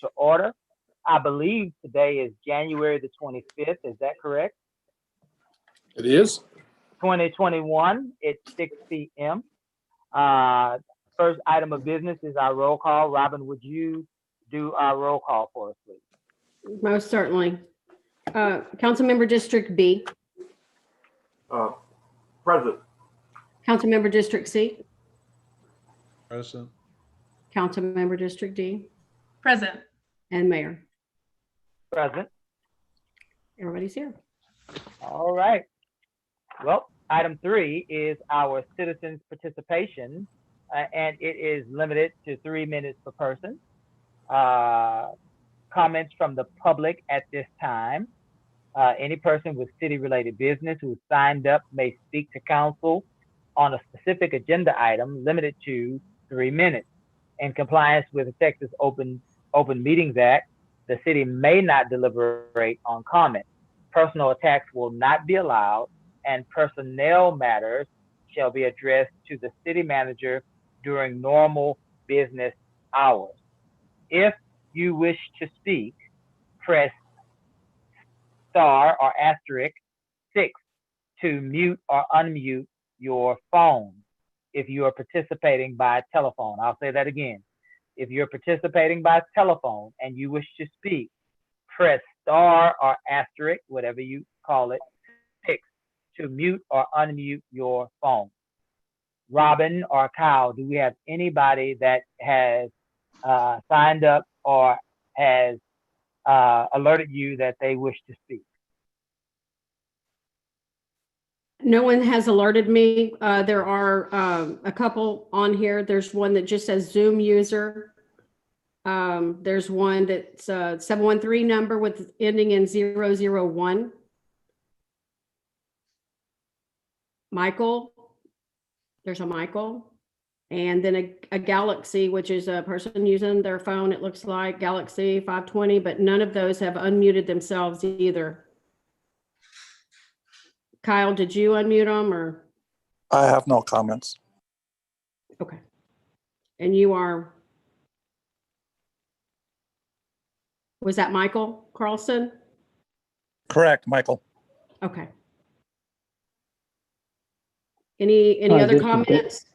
to order. I believe today is January the 25th. Is that correct? It is. 2021. It's 6 p.m. First item of business is our roll call. Robin, would you do our roll call for us, please? Most certainly. Councilmember District B, Present. Councilmember District C, Present. Councilmember District D, Present. and Mayor. Present. Everybody's here. All right. Well, item 3 is our citizens' participation, and it is limited to 3 minutes per person. Comments from the public at this time. Any person with city-related business who signed up may speak to council on a specific agenda item limited to 3 minutes. In compliance with the Texas Open Meetings Act, the city may not deliberate on comments. Personal attacks will not be allowed, and personnel matters shall be addressed to the city manager during normal business hours. If you wish to speak, press star or asterisk 6 to mute or unmute your phone. If you are participating by telephone, I'll say that again. If you're participating by telephone and you wish to speak, press star or asterisk, whatever you call it, 6 to mute or unmute your phone. Robin or Kyle, do we have anybody that has signed up or has alerted you that they wish to speak? No one has alerted me. There are a couple on here. There's one that just says Zoom user. There's one that's a 713 number with ending in 001. Michael, there's a Michael. And then a Galaxy, which is a person using their phone, it looks like Galaxy 520, but none of those have unmuted themselves either. Kyle, did you unmute them or? I have no comments. Okay. And you are, was that Michael Carlson? Correct, Michael. Okay. Any Hi, other this is comments?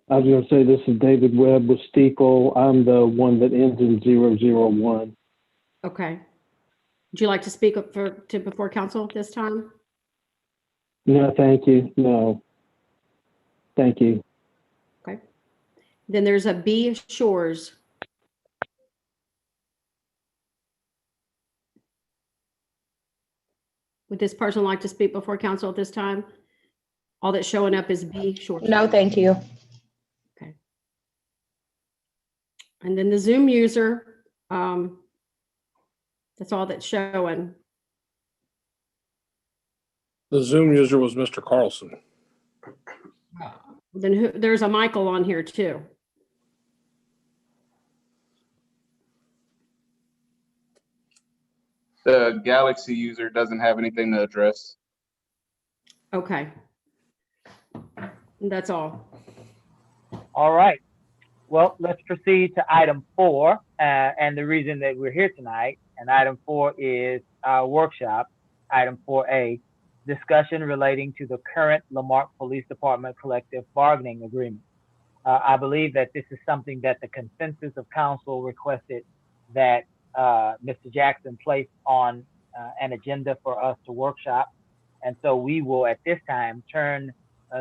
I was going to say, this is David Webb with Steeple. I'm the one that ends in 001. Okay. Would you like to speak up before council this time? No, thank you. No. Thank you. Okay. Then there's a B Shores. Would this person like to speak before council at this time? All that's showing up is B Shores. No, thank you. Okay. And then the Zoom user, that's all that's showing. The Zoom user was Mr. Carlson. Then there's a Michael on here too. The Galaxy user doesn't have anything to address. Okay. That's all. All right. Well, let's proceed to item 4. And the reason that we're here tonight, and item 4 is our workshop, item 4A, discussion relating to the current Lamarck Police Department collective bargaining agreement. I believe that this is something that the consensus of council requested that Mr. Jackson place on an agenda for us to workshop. And so we will at this time turn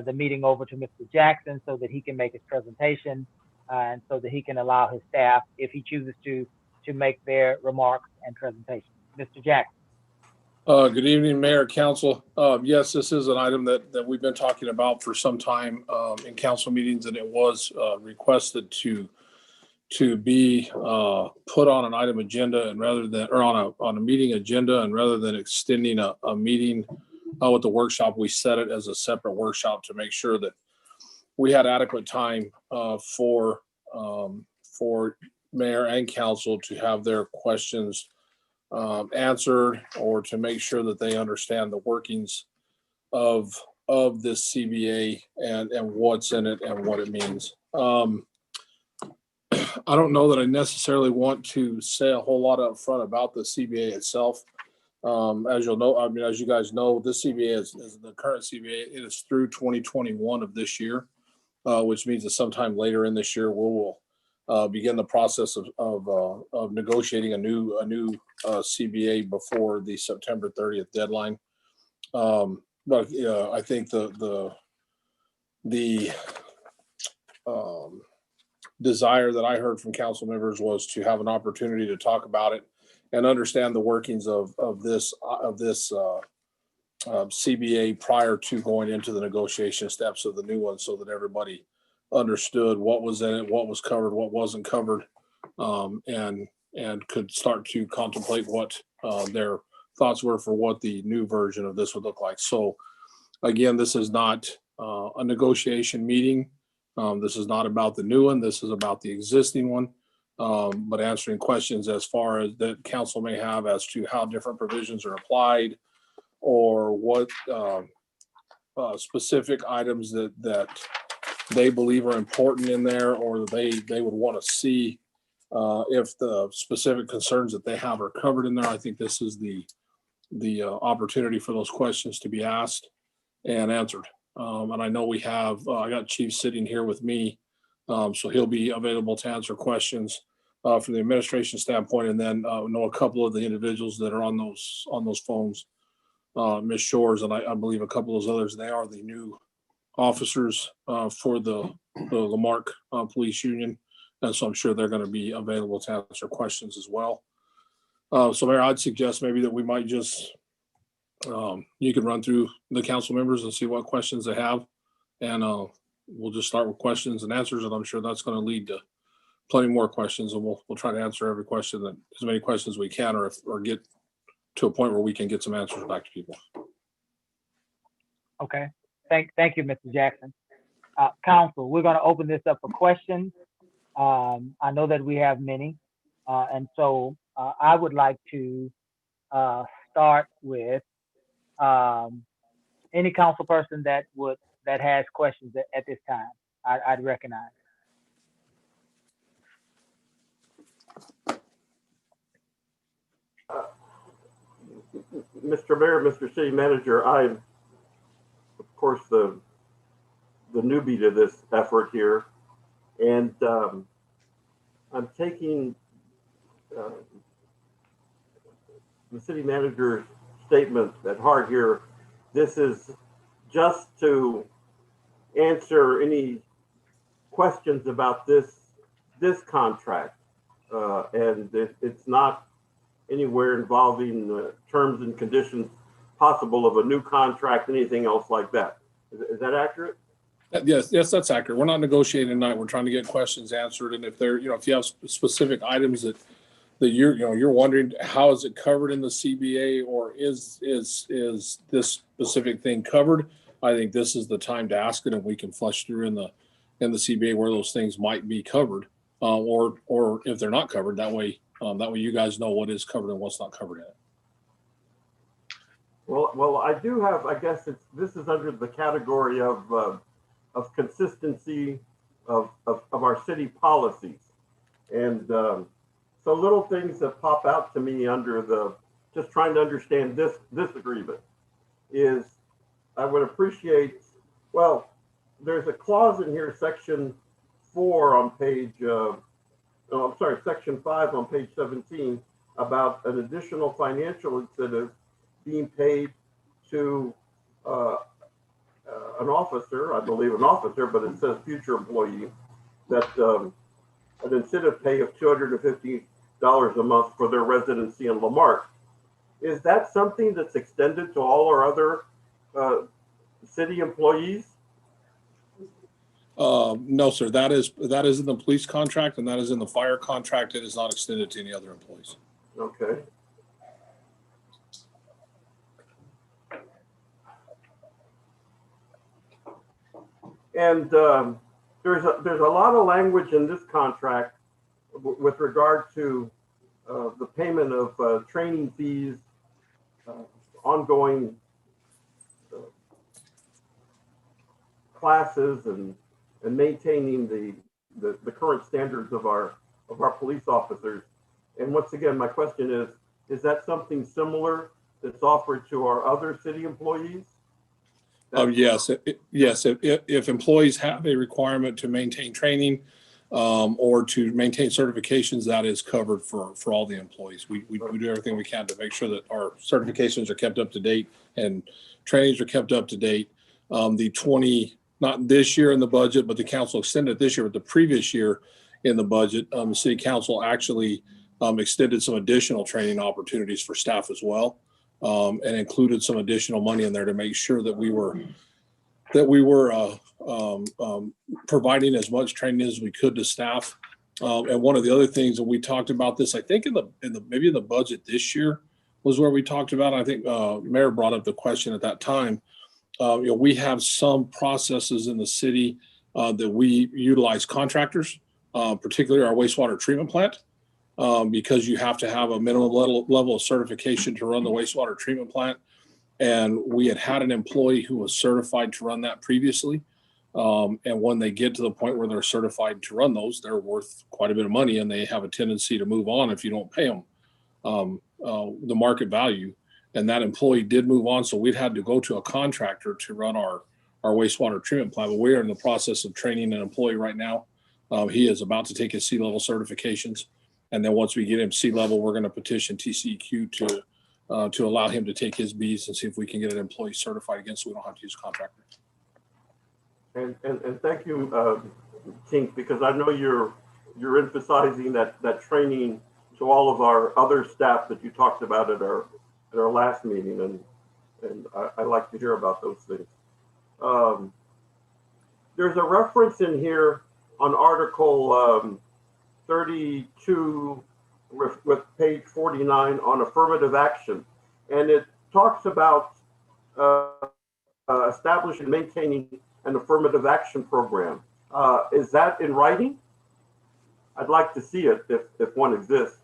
the meeting over to Mr. Jackson so that he can make his presentation and so that he can allow his staff, if he chooses to make their remarks and presentation. Mr. Jackson. Good evening, Mayor, Council. Yes, this is an item that we've been talking about for some time in council meetings, and it was requested to be put on an item agenda and rather than, or on a meeting agenda, and rather than extending a meeting with the workshop, we set it as a separate workshop to make sure that we had adequate time for mayor and council to have their questions answered, or to make sure that they understand the workings of this CBA and what's in it and what it means. I don't know that I necessarily want to say a whole lot up front about the CBA itself. As you'll know, I mean, as you guys know, this CBA is the current CBA. It is through 2021 of this year, which means that sometime later in this year, we will begin the process of negotiating a new CBA before the September 30th deadline. But I think the desire that I heard from council members was to have an opportunity to talk about it and understand the workings of this CBA prior to going into the negotiation steps of the new one, so that everybody understood what was in it, what was covered, what wasn't covered, and could start to contemplate what their thoughts were for what the new version of this would look like. So again, this is not a negotiation meeting. This is not about the new one. This is about the existing one, but answering questions as far as that council may have as to how different provisions are applied, or what specific items that they believe are important in there, or they would want to see if the specific concerns that they have are covered in there. I think this is the opportunity for those questions to be asked and answered. And I know we have, I got Chief sitting here with me, so he'll be available to answer questions from the administration standpoint. And then know a couple of the individuals that are on those phones, Ms. Shores, and I believe a couple of those others. They are the new officers for the Lamarque Police Union, and so I'm sure they're going to be available to answer questions as well. So Mayor, I'd suggest maybe that we might just you can run through the council members and see what questions they have, and we'll just start with questions and answers, and I'm sure that's going to lead to plenty more questions, and we'll try to answer every question, that as many questions we can, or get to a point where we can get some answers back to people. Okay. Thank you, Mr. Jackson. Council, we're going to open this up for questions. I know that we have many, and so I would like to start with any council person that has questions at this time. I'd recognize. Mr. Mayor, Mr. City Manager, I'm, of course, the newbie to this effort here, and I'm taking the city manager's statement at heart here. This is just to answer any questions about this contract, and it's not anywhere involving terms and conditions possible of a new contract, anything else like that. Is that accurate? Yes, that's accurate. We're not negotiating tonight. We're trying to get questions answered, and if they're, if you have specific items that you're wondering how is it covered in the CBA, or is this specific thing covered, I think this is the time to ask it, and we can flush through in the CBA where those things might be covered, or if they're not covered. That way you guys know what is covered and what's not covered in it. Well, I do have. I guess this is under the category of consistency of our city policies, and so little things that pop out to me under just trying to understand this agreement is, I would appreciate. Well, there's a clause in here, section 4 on page. Section 5 on page 17, about an additional financial incentive being paid to an officer, I believe an officer, but it says future employee, that an incentive pay of $250 a month for their residency in Lamarque. Is that something that's extended to all our other city employees? No, sir. That is in the police contract, and that is in the fire contract. It is not extended to any other employees. Okay. And there's a lot of language in this contract with regard to the payment of training fees, ongoing classes, and maintaining the current standards of our of our police officers. And once again, my question is that something similar that's offered to our other city employees? Yes, yes. If employees have a requirement to maintain training or to maintain certifications, that is covered for all the employees. We do everything we can to make sure that our certifications are kept up to date and trainings are kept up to date. Not this year in the budget, but the council extended it this year, but the previous year in the budget, the city council actually extended some additional training opportunities for staff as well. And included some additional money in there to make sure that we were providing as much training as we could to staff. And one of the other things that we talked about this, I think maybe in the budget this year was where we talked about. I think Mayor brought up the question at that time. We have some processes in the city that we utilize contractors, particularly our wastewater treatment plant. Because you have to have a minimum level of certification to run the wastewater treatment plant. And we had an employee who was certified to run that previously. And when they get to the point where they're certified to run those, they're worth quite a bit of money, and they have a tendency to move on if you don't pay them the market value. And that employee did move on. So we'd had to go to a contractor to run our wastewater treatment plant. But we are in the process of training an employee right now. He is about to take his C-level certifications. And then once we get him C-level, we're going to petition TCEQ to allow him to take his Bs and see if we can get an employee certified again, so we don't have to use a contractor. And thank you, Tink, because I know you're emphasizing that training to all of our other staff that you talked about at our last meeting, and I like to hear about those things. There's a reference in here on Article 32 with page 49 on affirmative action, and it talks about establishing and maintaining an affirmative action program. Is that in writing? I'd like to see it if one exists.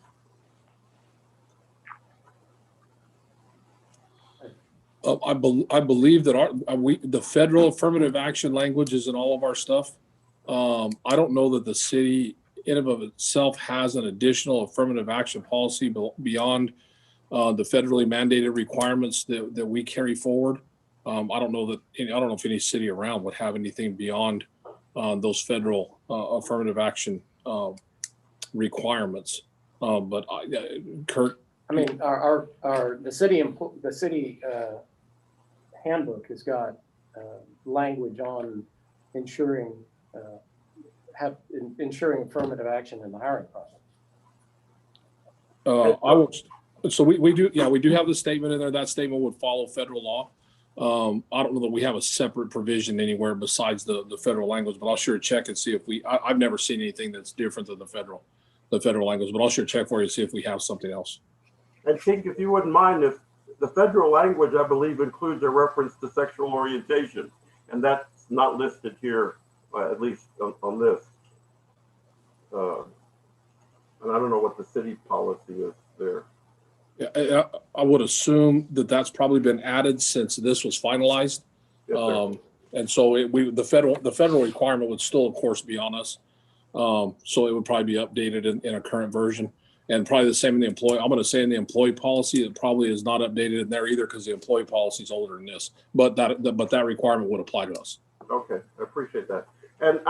I believe that the federal affirmative action language is in all of our stuff. I don't know that the city in and of itself has an additional affirmative action policy beyond the federally mandated requirements that we carry forward. I don't know if any city around would have anything beyond those federal affirmative action requirements. But Kurt, I mean, the city handbook has got language on ensuring affirmative action in the hiring process. So we do have the statement in there. That statement would follow federal law. I don't know that we have a separate provision anywhere besides the federal language, but I'll sure check and see if I've never seen anything that's different than the federal language, but I'll sure check for you to see if we have something else. And Tink, if you wouldn't mind, if the federal language, I believe, includes a reference to sexual orientation, and that's not listed here, at least on this. And I don't know what the city policy is there. Yeah, I would assume that that's probably been added since this was finalized. Yes, and so the federal requirement would still, of course, be on us. So it would probably be updated in a current version, and probably the same in the employee. I'm going to say in the employee policy, it probably is not updated in there either because the employee policy is older than this. But that requirement would apply to us. Okay, I appreciate that. And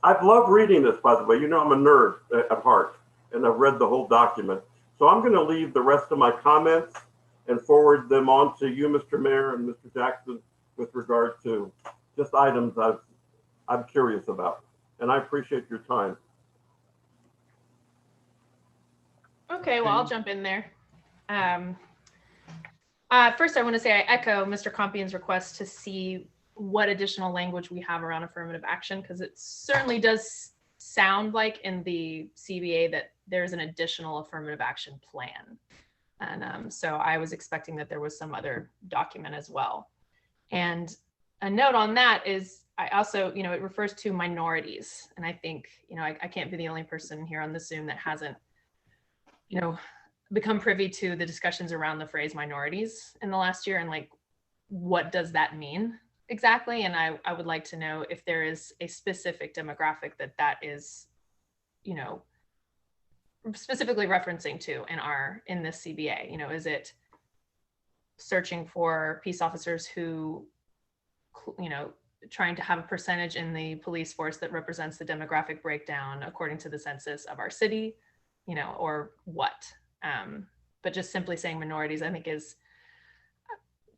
I've loved reading this, by the way. You know, I'm a nerd at heart, and I've read the whole document. So I'm going to leave the rest of my comments and forward them on to you, Mr. Mayor, and Mr. Jackson, with regard to just items I'm curious about. And I appreciate your time. Okay, well, I'll jump in there. First, I want to say I echo Mr. Compian's request to see what additional language we have around affirmative action, because it certainly does sound like in the CBA that there's an additional affirmative action plan. And so I was expecting that there was some other document as well. And a note on that is I also, it refers to minorities. And I think, I can't be the only person here on the Zoom that hasn't, become privy to the discussions around the phrase minorities in the last year. And like, what does that mean exactly? And I would like to know if there is a specific demographic that is, you know, specifically referencing to in this CBA? You know, is it searching for peace officers who, you know, trying to have a percentage in the police force that represents the demographic breakdown according to the census of our city, you know, or what? But just simply saying minorities, I think is,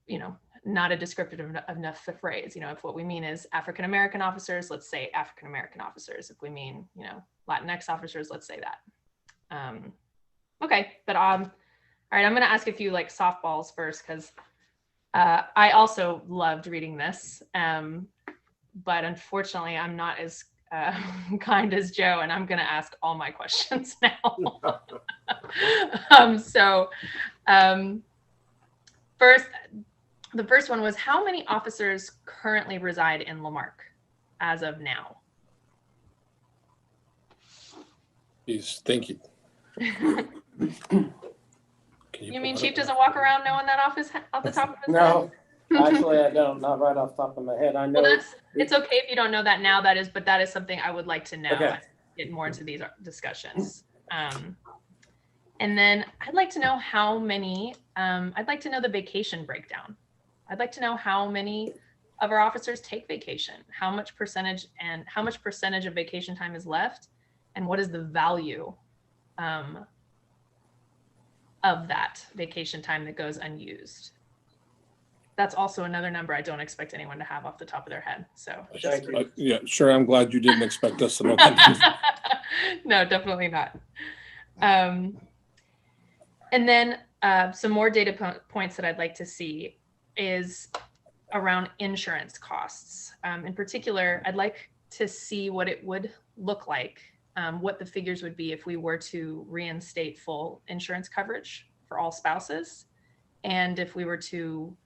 you know, not a descriptive enough phrase. You know, if what we mean is African-American officers, let's say African-American officers. If we mean, you know, Latinx officers, let's say that. Okay, but all right, I'm gonna ask a few like softballs first, because I also loved reading this, but unfortunately I'm not as kind as Joe, and I'm gonna ask all my questions now. First, the first one was, how many officers currently reside in Lamarck as of now? He's thinking. You mean Chief doesn't walk around knowing that off the top of his head? No, actually, I don't, not right off the top of my head. I know. Well, it's okay if you don't know that now, but that is something I would like to know. Okay. As we get more into these discussions. And then I'd like to know how many, I'd like to know the vacation breakdown. I'd like to know how many of our officers take vacation, how much percentage of vacation time is left, and what is the value of that vacation time that goes unused. That's also another number I don't expect anyone to have off the top of their head. So just Yeah, sure. I'm glad you didn't expect us to know that. No, definitely not. And then some more data points that I'd like to see is around insurance costs. In particular, I'd like to see what it would look like, what the figures would be if we were to reinstate full insurance coverage for all spouses, and if we were to,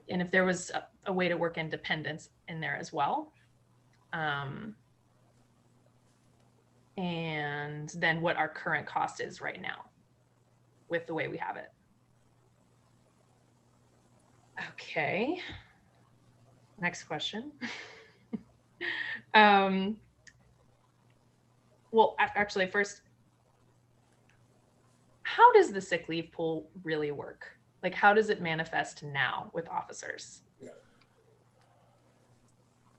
and if there was a way to work in dependents in there as well. And then what our current cost is right now with the way we have it. Okay, next question. Well, actually, first, how does the sick leave pool really work? Like, how does it manifest now with officers?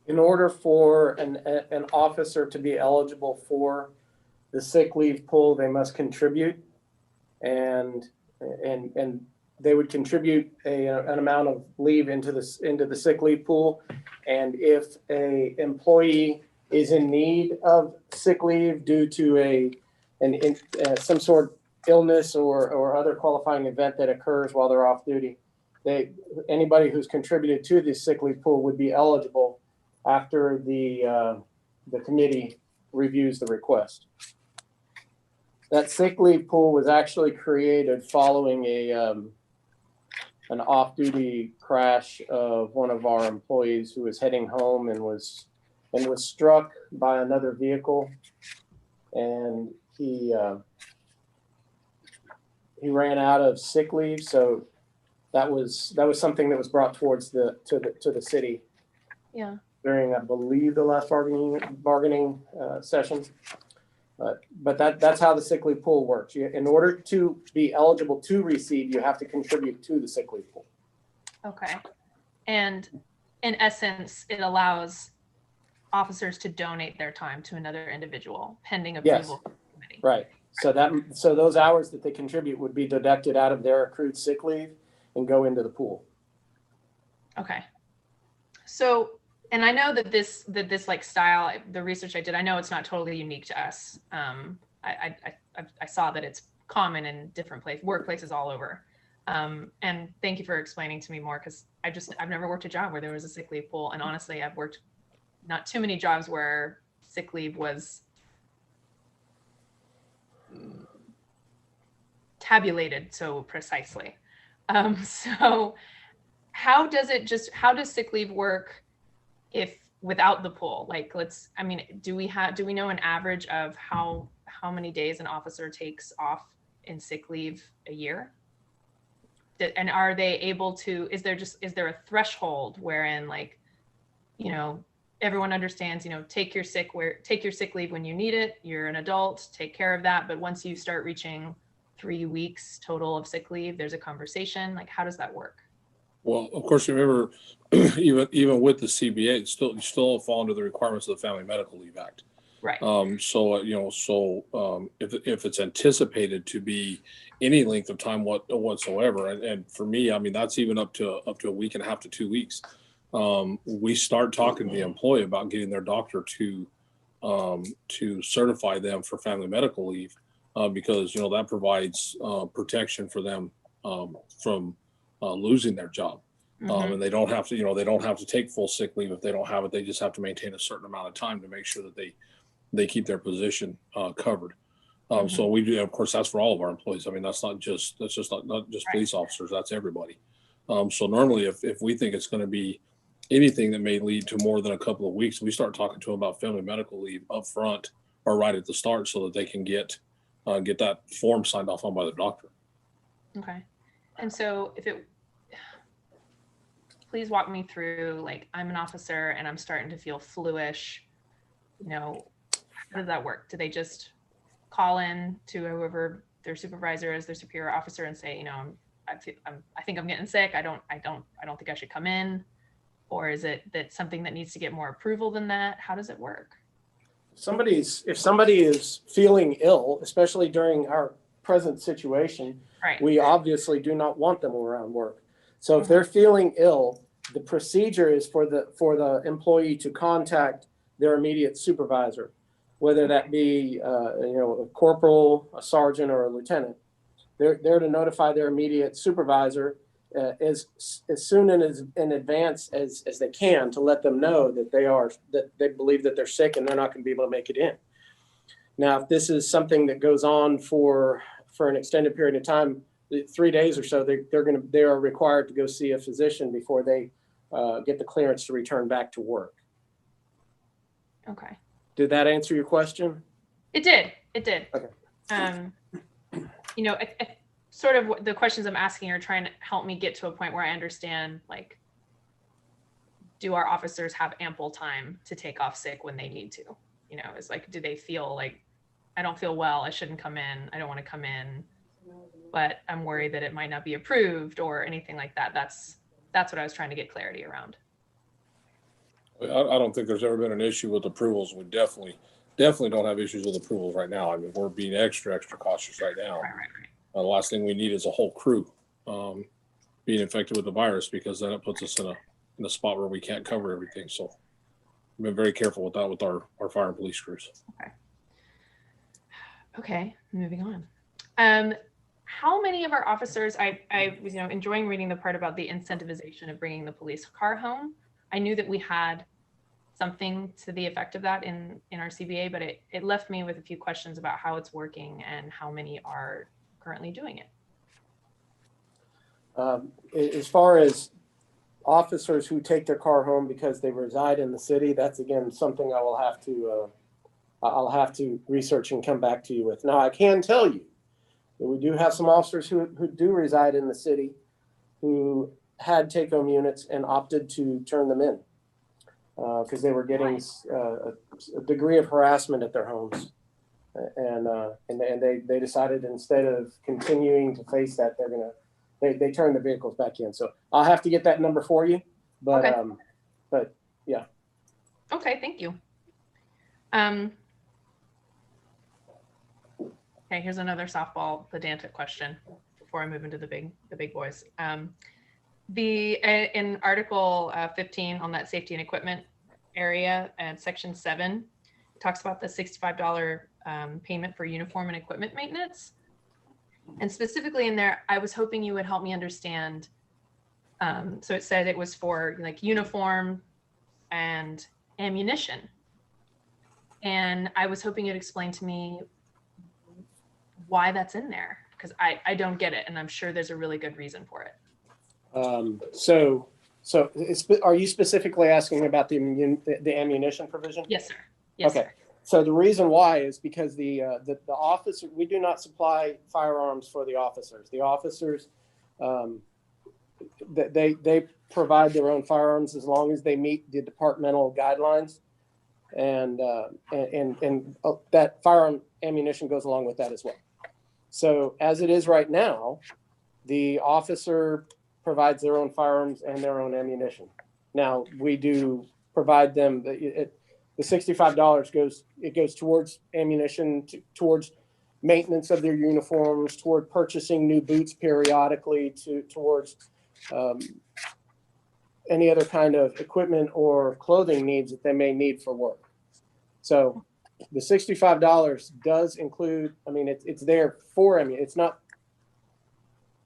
In order for an officer to be eligible for the sick leave pool, they must contribute, and they would contribute an amount of leave into the sick leave pool. And if a employee is in need of sick leave due to some sort of illness or other qualifying event that occurs while they're off duty, anybody who's contributed to the sick leave pool would be eligible after the committee reviews the request. That sick leave pool was actually created following an off-duty crash of one of our employees who was heading home and was struck by another vehicle, and he ran out of sick leave. So that was something that was brought towards to the city. Yeah. During, I believe, the last bargaining session. But that's how the sick leave pool works. In order to be eligible to receive, you have to contribute to the sick leave pool. Okay. And in essence, it allows officers to donate their time to another individual pending approval Yes. from the committee. Right. So those hours that they contribute would be deducted out of their accrued sick leave and go into the pool. Okay. So, and I know that this like style, the research I did, I know it's not totally unique to us. I saw that it's common in different workplaces all over. And thank you for explaining to me more, because I've never worked a job where there was a sick leave pool. And honestly, I've worked not too many jobs where sick leave was tabulated so precisely. So how does sick leave work if without the pool? Like, do we know an average of how many days an officer takes off in sick leave a year? And are they able to, is there a threshold wherein, like, you know, everyone understands, you know, take your sick leave when you need it. You're an adult, take care of that. But once you start reaching 3 weeks total of sick leave, there's a conversation. Like, how does that work? Well, of course, remember, even with the CBA, you still fall under the requirements of the Family Medical Leave Act. Right. If it's anticipated to be any length of time whatsoever, and for me, I mean, that's even up to a week and a half to 2 weeks. We start talking to the employee about getting their doctor to certify them for family medical leave, because that provides protection for them from losing their job. And they don't have to take full sick leave if they don't have it. They just have to maintain a certain amount of time to make sure that they keep their position covered. So we do, of course, that's for all of our employees. I mean, that's not just police officers, that's everybody. So normally if we think it's going to be anything that may lead to more than a couple of weeks, we start talking to them about family medical leave up front or right at the start so that they can get that form signed off on by the doctor. Okay. And so please walk me through, like, I'm an officer and I'm starting to feel fluish, how does that work? Do they just call in to whoever their supervisor is, their superior officer, and say, I think I'm getting sick. I don't think I should come in? Or is it that something that needs to get more approval than that? How does it work? If somebody is feeling ill, especially during our present situation, right, we obviously do not want them around work. So if they're feeling ill, the procedure is for the employee to contact their immediate supervisor, whether that be a corporal, a sergeant, or a lieutenant. They're to notify their immediate supervisor as soon in advance as they can, to let them know that they believe that they're sick and they're not going to be able to make it in. Now, if this is something that goes on for an extended period of time, 3 days or so, they are required to go see a physician before they get the clearance to return back to work. Okay. Did that answer your question? It did. Okay. Sort of what the questions I'm asking are trying to help me get to a point where I understand, like, do our officers have ample time to take off sick when they need to? It's like, do they feel like, I don't feel well, I shouldn't come in, I don't want to come in, but I'm worried that it might not be approved or anything like that. That's what I was trying to get clarity around. I don't think there's ever been an issue with approvals. We definitely don't have issues with approvals right now. I mean, we're being extra cautious right now. Right. The last thing we need is a whole crew being infected with the virus, because then it puts us in a spot where we can't cover everything. So we've been very careful with that with our fire and police crews. Okay, moving on. How many of our officers, I was enjoying reading the part about the incentivization of bringing the police car home. I knew that we had something to the effect of that in our CBA, but it left me with a few questions about how it's working and how many are currently doing it. As far as officers who take their car home because they reside in the city, that's again something I'll have to research and come back to you with. Now, I can tell you that we do have some officers who do reside in the city who had take-home units and opted to turn them in because they were getting a degree of harassment at their homes. And they decided, instead of continuing to face that, they turn the vehicles back in. So I'll have to get that number for you, but Okay. But yeah. Okay, thank you. Okay, here's another softball pedantic question before I move into the big boys. In Article 15 on that safety and equipment area and Section 7, it talks about the $65 payment for uniform and equipment maintenance. And specifically in there, I was hoping you would help me understand. So it said it was for like uniform and ammunition. And I was hoping you'd explain to me why that's in there, because I don't get it. And I'm sure there's a really good reason for it. So are you specifically asking about the ammunition provision? Yes, sir. Yes, okay. Sir. So the reason why is because the officer, we do not supply firearms for the officers. The officers, they provide their own firearms as long as they meet the departmental guidelines. And that firearm ammunition goes along with that as well. So as it is right now, the officer provides their own firearms and their own ammunition. Now, we do provide them, the $65 goes towards ammunition, towards maintenance of their uniforms, toward purchasing new boots periodically, towards any other kind of equipment or clothing needs that they may need for work. So the $65 does include, I mean, it's there for, I mean, it's not,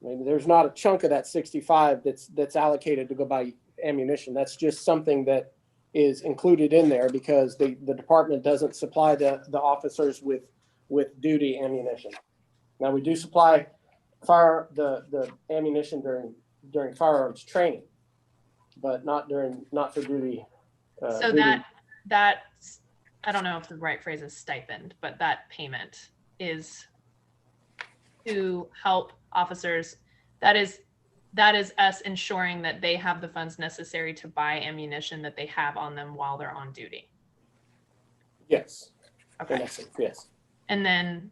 I mean, there's not a chunk of that 65 that's allocated to go buy ammunition. That's just something that is included in there because the department doesn't supply the officers with duty ammunition. Now, we do supply the ammunition during firearms training, but not for duty. So duty. that I don't know if the right phrase is stipend, but that payment is to help officers. That is us ensuring that they have the funds necessary to buy ammunition that they have on them while they're on duty. Yes. Okay. In essence, yes. And then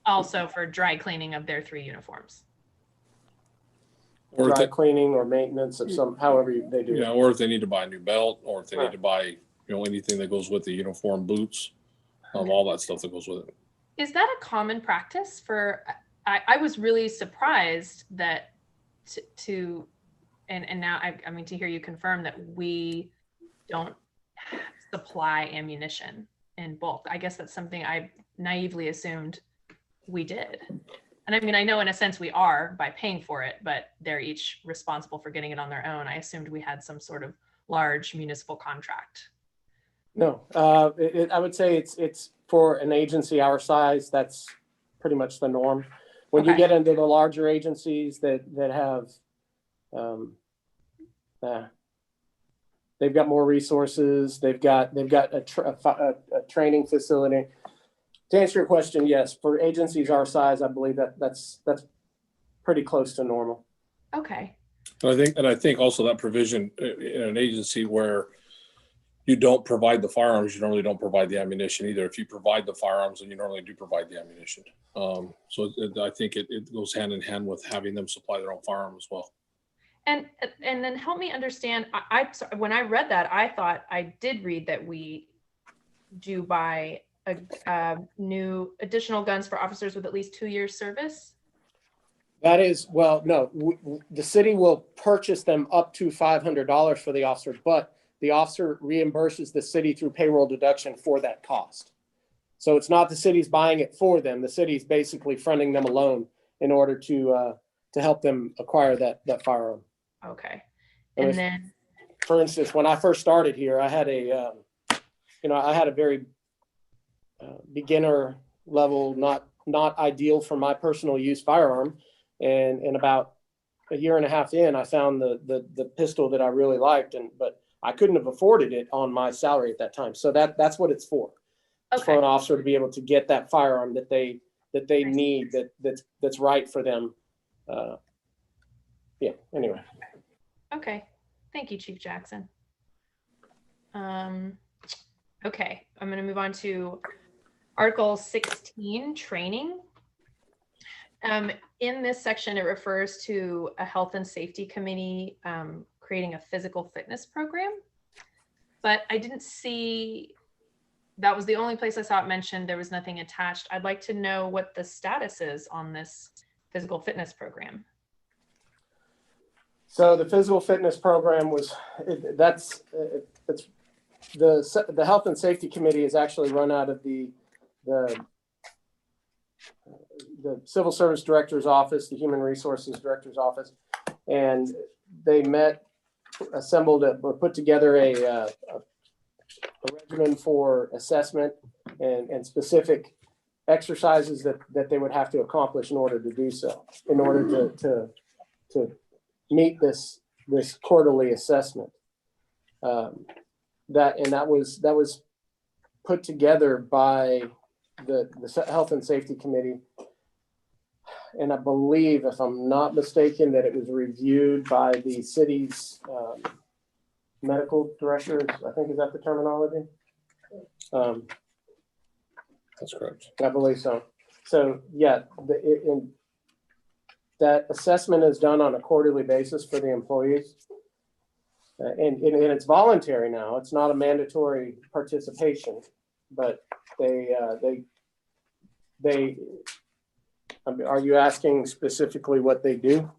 also for dry cleaning of their 3 uniforms. Or if Dry they, cleaning or maintenance of some, however they do. yeah, or if they need to buy a new belt, or if they Right. need to buy, anything that goes with the uniform, boots, all that stuff that goes with it. Is that a common practice for, I was really surprised that and now I mean, to hear you confirm that we don't supply ammunition in bulk. I guess that's something I naively assumed we did. And I mean, I know in a sense we are by paying for it, but they're each responsible for getting it on their own. I assumed we had some sort of large municipal contract. No, I would say it's for an agency our size, that's pretty much the norm. When you Okay. get into the larger agencies that have, they've got more resources, they've got a training facility. To answer your question, yes, for agencies our size, I believe that's pretty close to normal. Okay. And I think also that provision in an agency where you don't provide the firearms, you normally don't provide the ammunition either. If you provide the firearms, then you normally do provide the ammunition. I think it goes hand in hand with having them supply their own firearms as well. And then help me understand, when I read that, I thought I did read that we do buy new additional guns for officers with at least 2 years service. That is, well, no, the city will purchase them up to $500 for the officer, but the officer reimburses the city through payroll deduction for that cost. So it's not the city's buying it for them. The city's basically fronting them a loan in order to help them acquire that firearm. Okay. And then, for instance, when I first started here, I had a very beginner level, not ideal for my personal use firearm. And about a year and a half in, I found the pistol that I really liked, but I couldn't have afforded it on my salary at that time. So that's what it's for. It's for an officer to be able to get that firearm that they need, that's right for them. Anyway. Okay. Thank you, Chief Jackson. Okay, I'm going to move on to Article 16, training. In this section, it refers to a health and safety committee creating a physical fitness program, but I didn't see, that was the only place I saw it mentioned. There was nothing attached. I'd like to know what the status is on this physical fitness program. So the physical fitness program it's the Health and Safety Committee is actually run out of the Civil Service Director's office, the Human Resources Director's office, and they put together a regimen for assessment and specific exercises that they would have to accomplish in order to do so, in order to meet this quarterly assessment. That was put together by the Health and Safety Committee. and I believe, if I'm not mistaken, that it was reviewed by the city's medical director. I think, is that the terminology? That's correct. I believe so. So yeah, that assessment is done on a quarterly basis for the employees. And it's voluntary now. It's not a mandatory participation, but are you asking specifically what they do?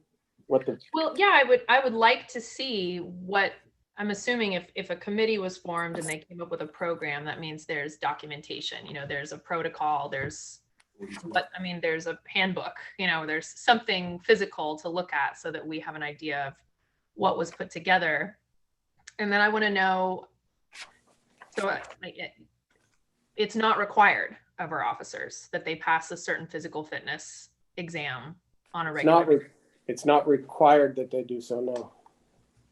Well, yeah, I would like to see what, I'm assuming if a committee was formed and they came up with a program, that means there's documentation, you know, there's a protocol, there's a handbook, you know, there's something physical to look at so that we have an idea of what was put together. And then I want to know, so it's not required of our officers that they pass a certain physical fitness exam on a regular. It's not required that they do so, no.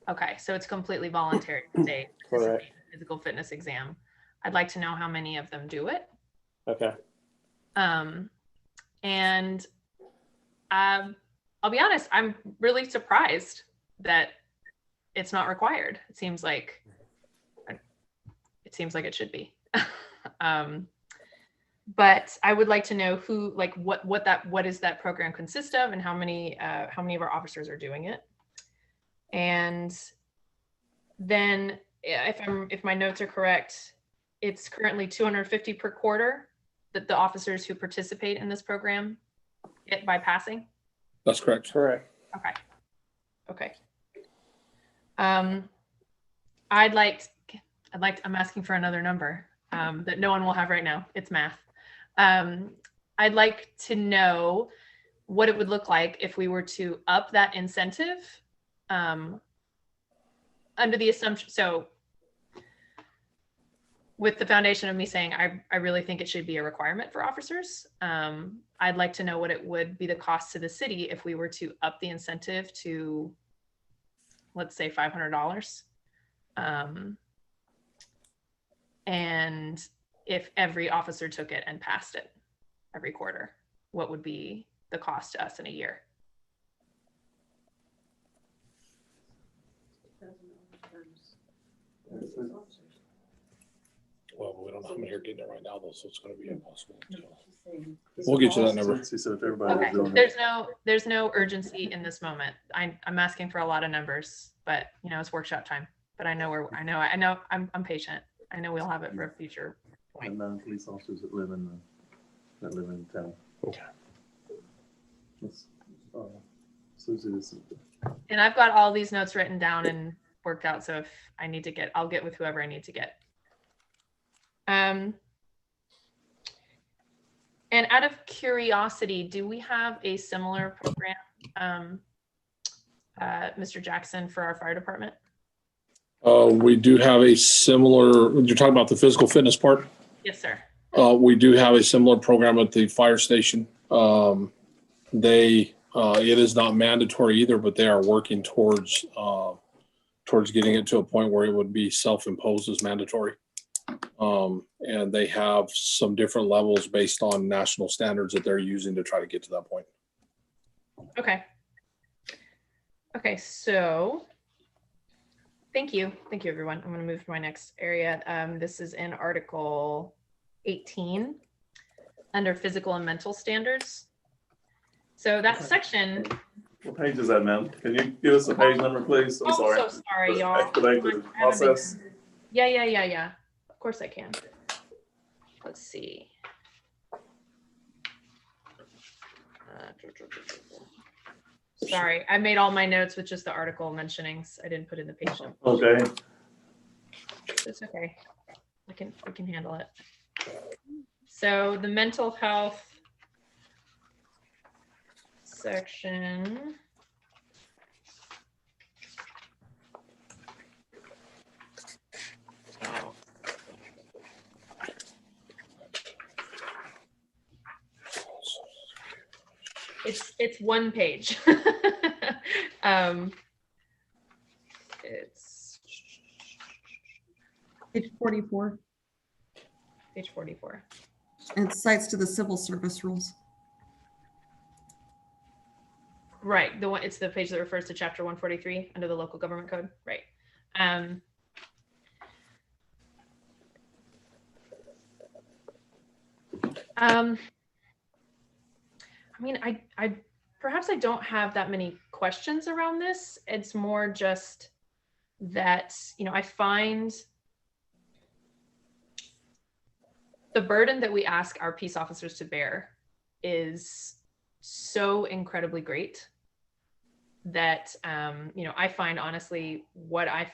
Okay, so it's completely voluntary to say Correct. Physical fitness exam. I'd like to know how many of them do it. Okay. And I'll be honest, I'm really surprised that it's not required. It seems like it should be. But I would like to know who, like, what is that program consist of, and how many of our officers are doing it. And then if my notes are correct, it's currently $250 per quarter that the officers who participate in this program get by passing. That's correct. Correct. Okay. I'm asking for another number that no one will have right now. It's math. I'd like to know what it would look like if we were to up that incentive under the assumption. So with the foundation of me saying, I really think it should be a requirement for officers. I'd like to know what it would be the cost to the city if we were to up the incentive to, let's say, $500. And if every officer took it and passed it every quarter, what would be the cost to us in a year? Well, we don't know how many are getting it right now, though, so it's going to be impossible. We'll get you that number. Okay. There's no urgency in this moment. I'm asking for a lot of numbers, but you know, it's workshop time. But I know I'm patient. I know we'll have it for a future point. And non-police officers that live in town. Okay. And I've got all these notes written down and worked out. So if I need to I'll get with whoever I need to get. And out of curiosity, do we have a similar program, Mr. Jackson, for our fire department? We do have a similar, you're talking about the physical fitness part? Yes, sir. We do have a similar program at the fire station. It is not mandatory either, but they are working towards getting it to a point where it would be self-imposed as mandatory. And they have some different levels based on national standards that they're using to try to get to that point. Okay. Okay, so thank you, everyone. I'm going to move to my next area. This is in Article 18 under physical and mental standards. So that section. What page is that, ma'am? Can you give us a page number, please? I'm sorry. So sorry, y'all. Expedite the process. Yeah. Of course I can. Let's see. Sorry, I made all my notes with just the article mentionings. I didn't put in the page number. Okay. It's okay. We can handle it. So the mental health section. Oh. It's one page. It's page 44. Page 44. And cites to the civil service rules. Right, it's the page that refers to chapter 143 under the local government code, right? I mean, I perhaps I don't have that many questions around this. It's more just that, I find the burden that we ask our peace officers to bear is so incredibly great that, I find honestly what I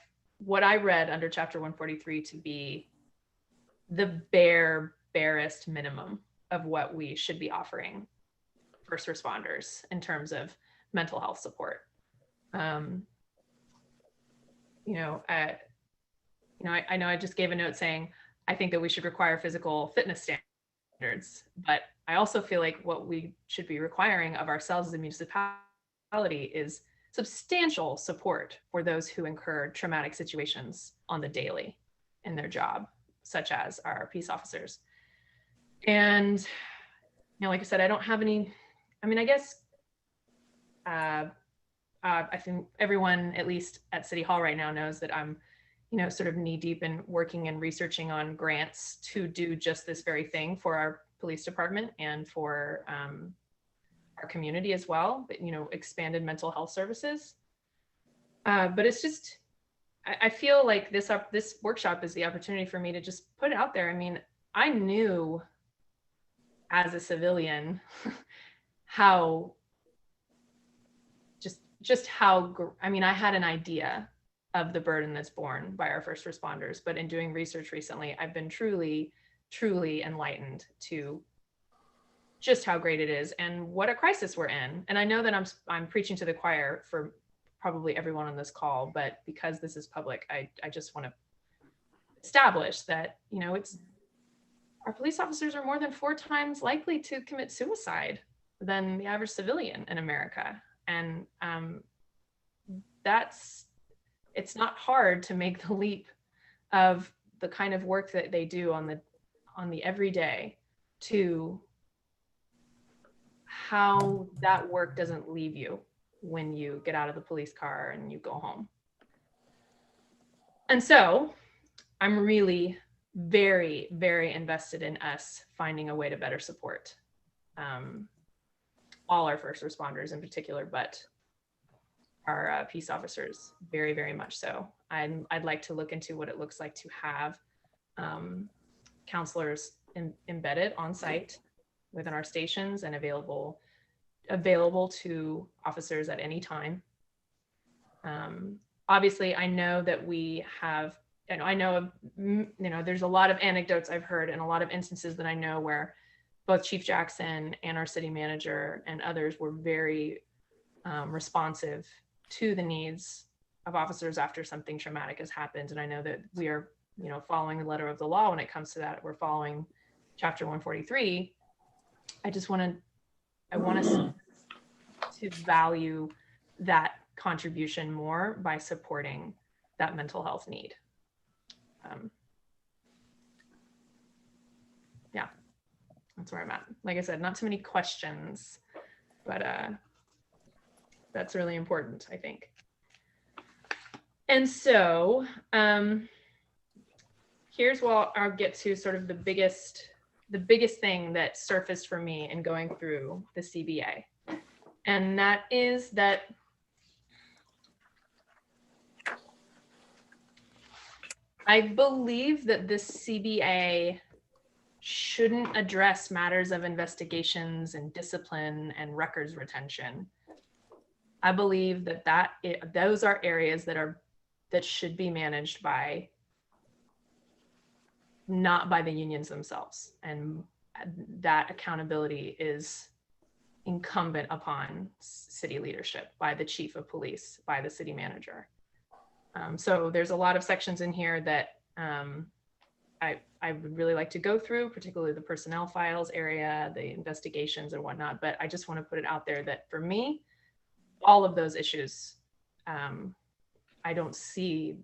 read under chapter 143 to be the barest minimum of what we should be offering first responders in terms of mental health support. I know I just gave a note saying I think that we should require physical fitness standards, but I also feel like what we should be requiring of ourselves as a municipality is substantial support for those who incur traumatic situations on the daily in their job, such as our peace officers. And, like I said, I don't have any, I guess, I think everyone, at least at City Hall right now, knows that I'm, sort of knee deep in working and researching on grants to do just this very thing for our police department and for our community as well, but, expanded mental health services. But it's just, I feel like this workshop is the opportunity for me to just put it out there. I mean, I knew as a civilian how I had an idea of the burden that's borne by our first responders, but in doing research recently, I've been truly, truly enlightened to just how great it is and what a crisis we're in. And I know that I'm preaching to the choir for probably everyone on this call, but because this is public, I just want to establish that, it's our police officers are more than 4 times likely to commit suicide than the average civilian in America. And it's not hard to make the leap of the kind of work that they do on the everyday to how that work doesn't leave you when you get out of the police car and you go home. And so I'm really very, very invested in us finding a way to better support all our first responders in particular, but our peace officers very, very much so. I'd like to look into what it looks like to have counselors embedded on site within our stations and available to officers at any time. Obviously, I know that we have, I know, there's a lot of anecdotes I've heard and a lot of instances that I know where both Chief Jackson and our city manager and others were very responsive to the needs of officers after something traumatic has happened. And I know that we are, following the letter of the law when it comes to that. We're following chapter 143. I want us to value that contribution more by supporting that mental health need. Yeah, that's where I'm at. Like I said, not too many questions, but that's really important, I think. And so here's what I'll get to sort of the biggest thing that surfaced for me in going through the CBA. And that is that I believe that this CBA shouldn't address matters of investigations and discipline and records retention. I believe that those are areas that should be managed not by the unions themselves, and that accountability is incumbent upon city leadership, by the chief of police, by the city manager. So there's a lot of sections in here that I would really like to go through, particularly the personnel files area, the investigations and whatnot. But I just want to put it out there that for me, all of those issues, I don't see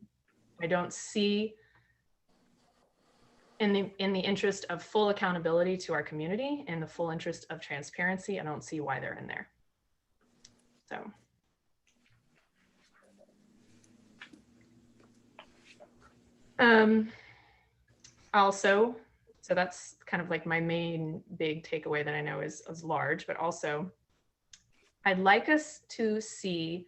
in the interest of full accountability to our community and the full interest of transparency, I don't see why they're in there. So. Also, so that's kind of like my main big takeaway that I know is large, but also I'd like us to see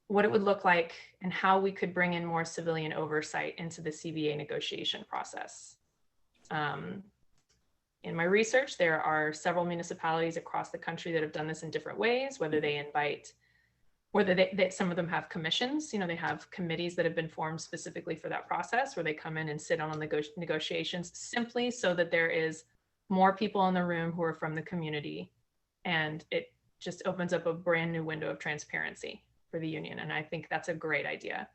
what it would look like and how we could bring in more civilian oversight into the CBA negotiation process. In my research, there are several municipalities across the country that have done this in different ways, whether they invite, whether they some of them have commissions, you know, they have committees that have been formed specifically for that process, where they come in and sit on the negotiations simply so that there is more people in the room who are from the community. And it just opens up a brand new window of transparency for the union. And I think that's a great idea.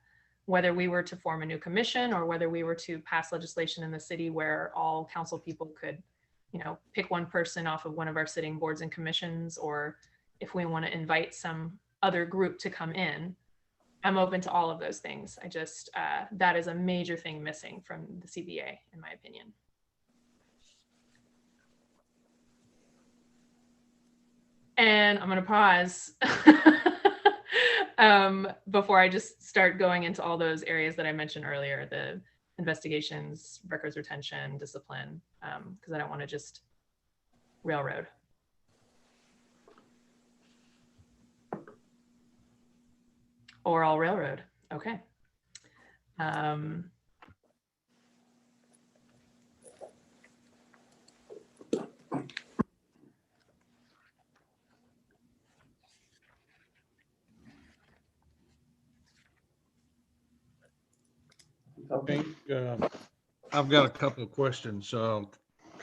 Whether we were to form a new commission or whether we were to pass legislation in the city where all council people could, you know, pick one person off of one of our sitting boards and commissions, or if we want to invite some other group to come in, I'm open to all of those things. I just, that is a major thing missing from the CBA, in my opinion. And I'm going to pause before I just start going into all those areas that I mentioned earlier, the investigations, records retention, discipline, because I don't want to just railroad. Or I'll railroad. Okay. Okay. I've got a couple of questions, kind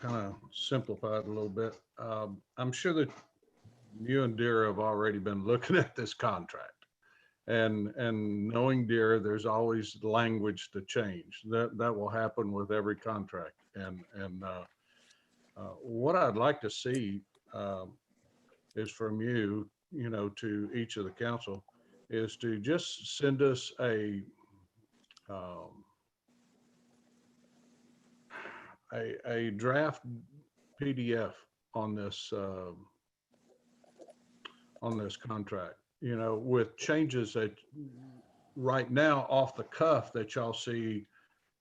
of simplified a little bit. I'm sure that you and Deere have already been looking at this contract. And knowing Deere, there's always language to change. That will happen with every contract. And what I'd like to see is from you, you know, to each of the council, is to just send us a draft PDF on this contract, you know, with changes that right now off the cuff that y'all see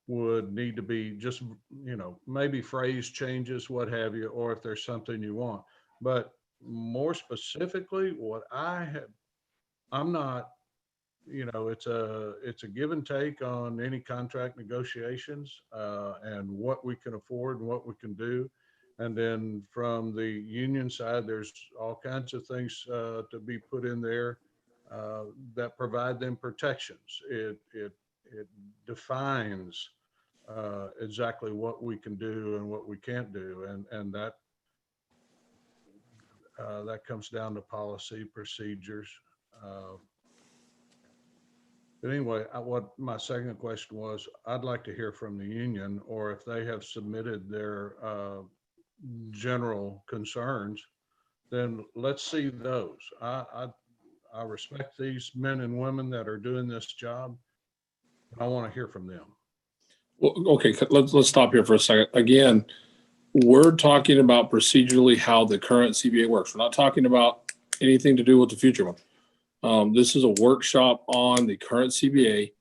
would need to be just, you know, maybe phrase changes, what have you, or if there's something you want. But more specifically, what I'm not, you know, it's a give and take on any contract negotiations and what we can afford and what we can do. And then from the union side, there's all kinds of things to be put in there that provide them protections. It defines exactly what we can do and what we can't do, and that comes down to policy procedures. But anyway, what my second question was, I'd like to hear from the union, or if they have submitted their general concerns, then let's see those. I respect these men and women that are doing this job. I want to hear from them. Well, okay, let's stop here for a second. Again, we're talking about procedurally how the current CBA works. We're not talking about anything to do with the future one. This is a workshop on the current CBA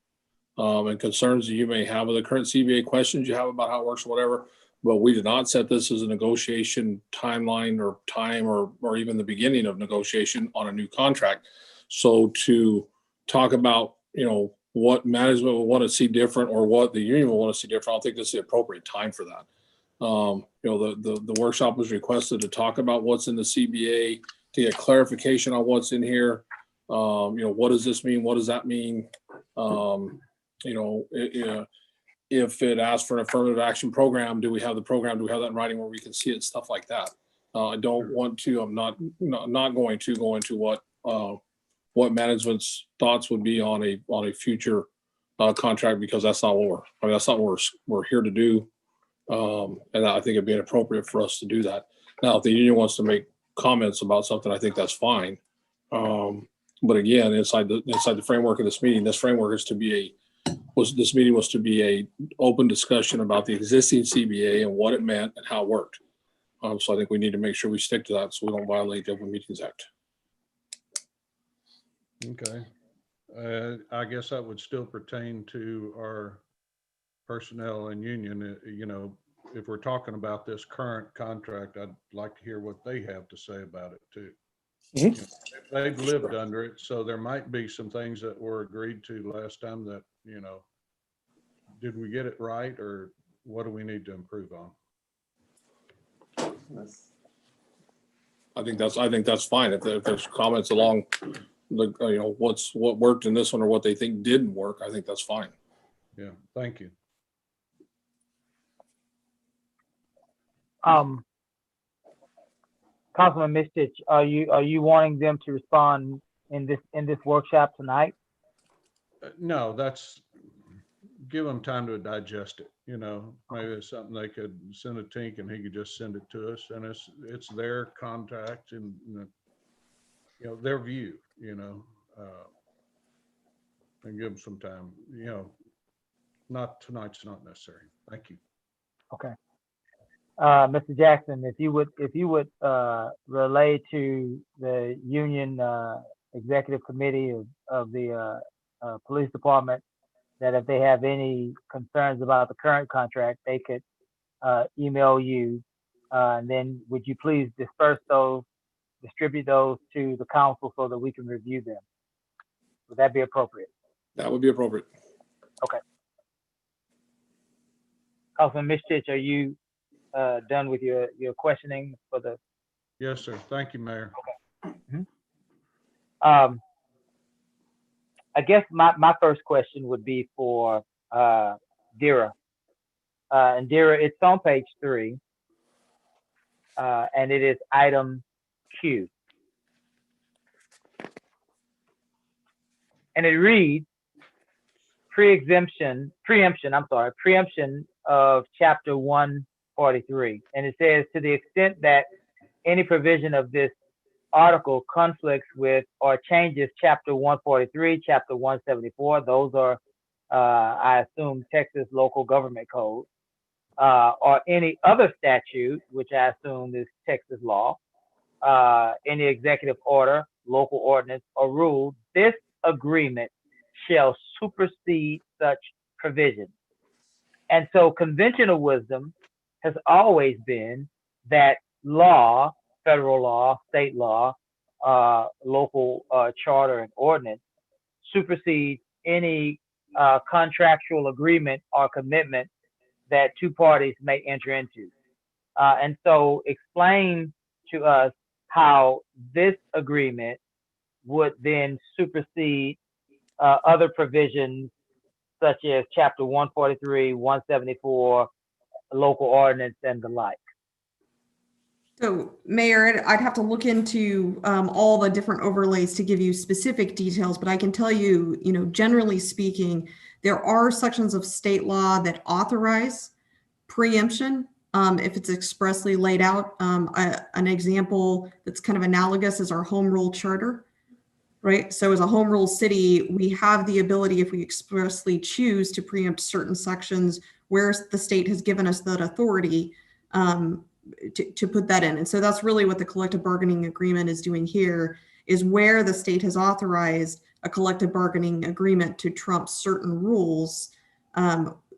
and concerns that you may have with the current CBA, questions you have about how it works or whatever. But we did not set this as a negotiation timeline or time or even the beginning of negotiation on a new contract. So to talk about, you know, what management will want to see different or what the union will want to see different, I don't think this is the appropriate time for that. You know, the workshop was requested to talk about what's in the CBA, to get clarification on what's in here. You know, what does this mean? What does that mean? You know, if it asks for an affirmative action program, do we have the program? Do we have that in writing where we can see it? Stuff like that. I don't want to, I'm not going to go into what management's thoughts would be on a future contract, because that's not what that's not what we're here to do. And I think it'd be inappropriate for us to do that. Now, if the union wants to make comments about something, I think that's fine. But again, inside the framework of this meeting, this framework is to be this meeting was to be a open discussion about the existing CBA and what it meant and how it worked. So I think we need to make sure we stick to that so we don't violate the Open Meetings Act. Okay. I guess that would still pertain to our personnel and union. You know, if we're talking about this current contract, I'd like to hear what they have to say about it too. You know, they've lived under it, so there might be some things that were agreed to last time that, you know, did we get it right, or what do we need to improve on? I think that's fine. If there's comments along the, you know, what worked in this one or what they think didn't work, I think that's fine. Yeah, thank you. Councilman Mistich, are you wanting them to respond in this workshop tonight? No, give them time to digest it. You know, maybe it's something they could send a Tink and he could just send it to us, and it's their contact and, you know, their view, you know, and give them some time. You know, not tonight's not necessary. Thank you. Okay. Mr. Jackson, if you would relay to the union executive committee of the police department that if they have any concerns about the current contract, they could email you, and then would you please distribute those to the council so that we can review them? Would that be appropriate? That would be appropriate. Okay. Councilman Mistich, are you done with your questioning for the? Yes, sir. Thank you, Mayor. Okay. Mm-hmm. I guess my first question would be for Dira. And Dira, it's on page 3, and it is item Q. And it reads, preemption of chapter 143. And it says, to the extent that any provision of this article conflicts with or changes chapter 143, chapter 174, those are, I assume, Texas local government code, or any other statute, which I assume is Texas law, any executive order, local ordinance, or rule, this agreement shall supersede such provision. And so conventional wisdom has always been that law, federal law, state law, local charter and ordinance supersedes any contractual agreement or commitment that two parties may enter into. And so explain to us how this agreement would then supersede other provisions such as chapter 143, 174, local ordinance, and the like. So, Mayor, I'd have to look into all the different overlays to give you specific details, but I can tell you, you know, generally speaking, there are sections of state law that authorize preemption if it's expressly laid out. An example that's kind of analogous is our home rule charter, right? So as a home rule city, we have the ability, if we expressly choose, to preempt certain sections where the state has given us that authority to put that in. And so that's really what the collective bargaining agreement is doing here, is where the state has authorized a collective bargaining agreement to trump certain rules.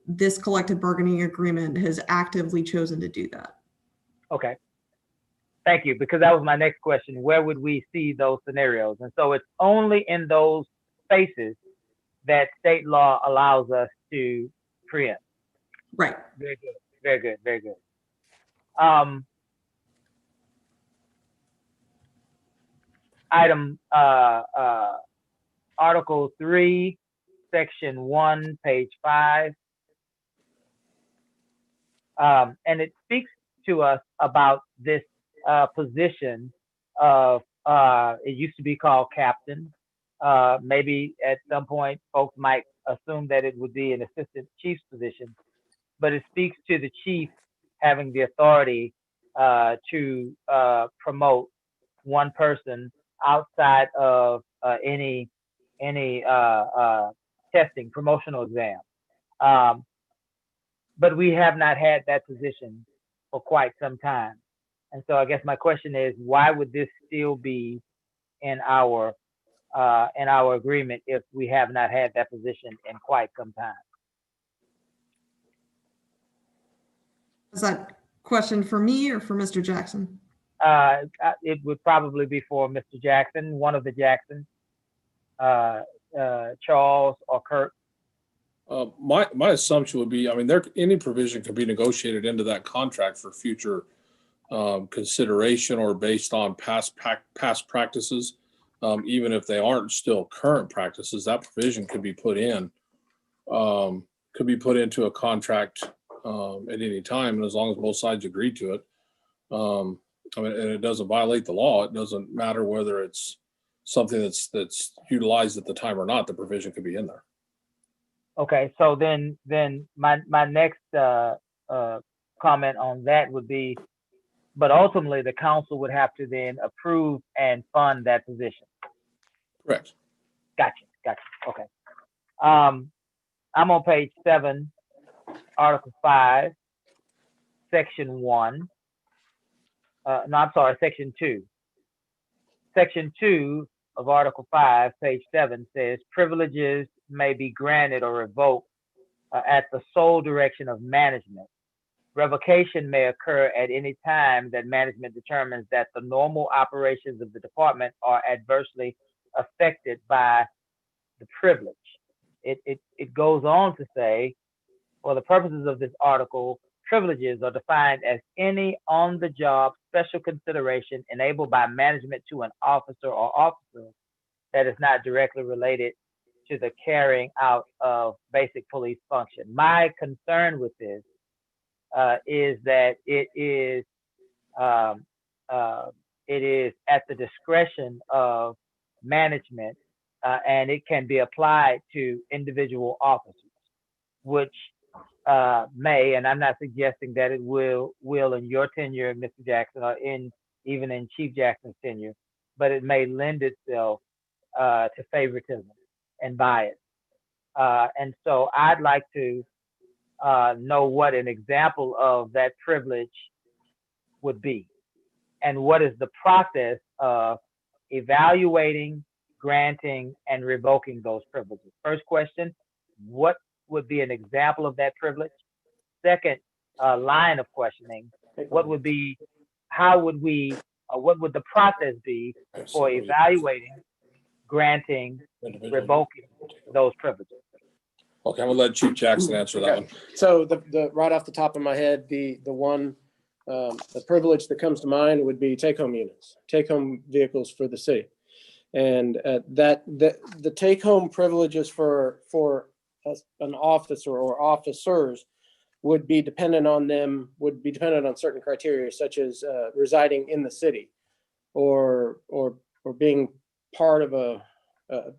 This collective bargaining agreement has actively chosen to do that. Okay. Thank you, because that was my next question. Where would we see those scenarios? And so it's only in those spaces that state law allows us to preempt. Right. Very good. Very good. Very good. Item Article 3, Section 1, page 5. And it speaks to us about this position of, it used to be called captain. Maybe at some point folks might assume that it would be an assistant chief's position, but it speaks to the chief having the authority to promote one person outside of any testing, promotional exam. But we have not had that position for quite some time. And so I guess my question is, why would this still be in our in our agreement if we have not had that position in quite some time. Is that question for me or for Mr. Jackson? It would probably be for Mr. Jackson, one of the Jacksons, Charles or Kurt. My assumption would be, I mean, any provision could be negotiated into that contract for future consideration or based on past practices. Even if they aren't still current practices, that provision could be put into a contract at any time, and as long as both sides agree to it. I mean, and it doesn't violate the law. It doesn't matter whether it's something that's utilized at the time or not. The provision could be in there. Okay, so then my next comment on that would be, but ultimately the council would have to then approve and fund that position. Correct. Gotcha. Okay. I'm on page 7, Article 5, Section 1. No, I'm sorry, Section 2. Section 2 of Article 5, page 7 says privileges may be granted or revoked at the sole direction of management. Revocation may occur at any time that management determines that the normal operations of the department are adversely affected by the privilege. It goes on to say, for the purposes of this article, privileges are defined as any on-the-job special consideration enabled by management to an officer or officers that is not directly related to the carrying out of basic police function. My concern with this is that it is at the discretion of management, and it can be applied to individual officers, which may, and I'm not suggesting that it will in your tenure, Mr. Jackson, or even in Chief Jackson's tenure, but it may lend itself to favoritism and bias. And so I'd like to know what an example of that privilege would be, and what is the process of evaluating, granting, and revoking those privileges. First question, what would be an example of that privilege? Second line of questioning, what would be, how would we, what would the process be for evaluating, granting, revoking those privileges? Okay, I'm gonna let Chief Jackson answer that one. So the right off the top of my head, the privilege that comes to mind would be take-home units, take-home vehicles for the city. And the take-home privileges for an officer or officers would be dependent on certain criteria, such as residing in the city or being part of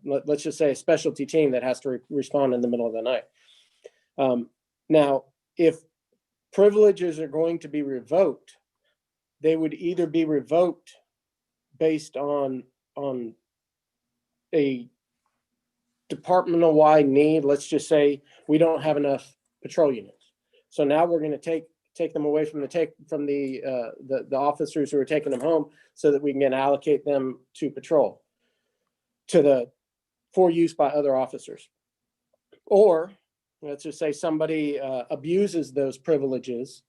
let's just say a specialty team that has to respond in the middle of the night. Now, if privileges are going to be revoked, they would either be revoked based on a departmental-wide need. Let's just say we don't have enough patrol units, so now we're going to take them away from the officers who are taking them home, so that we can allocate them to patrol, for use by other officers. Or let's just say somebody abuses those privileges.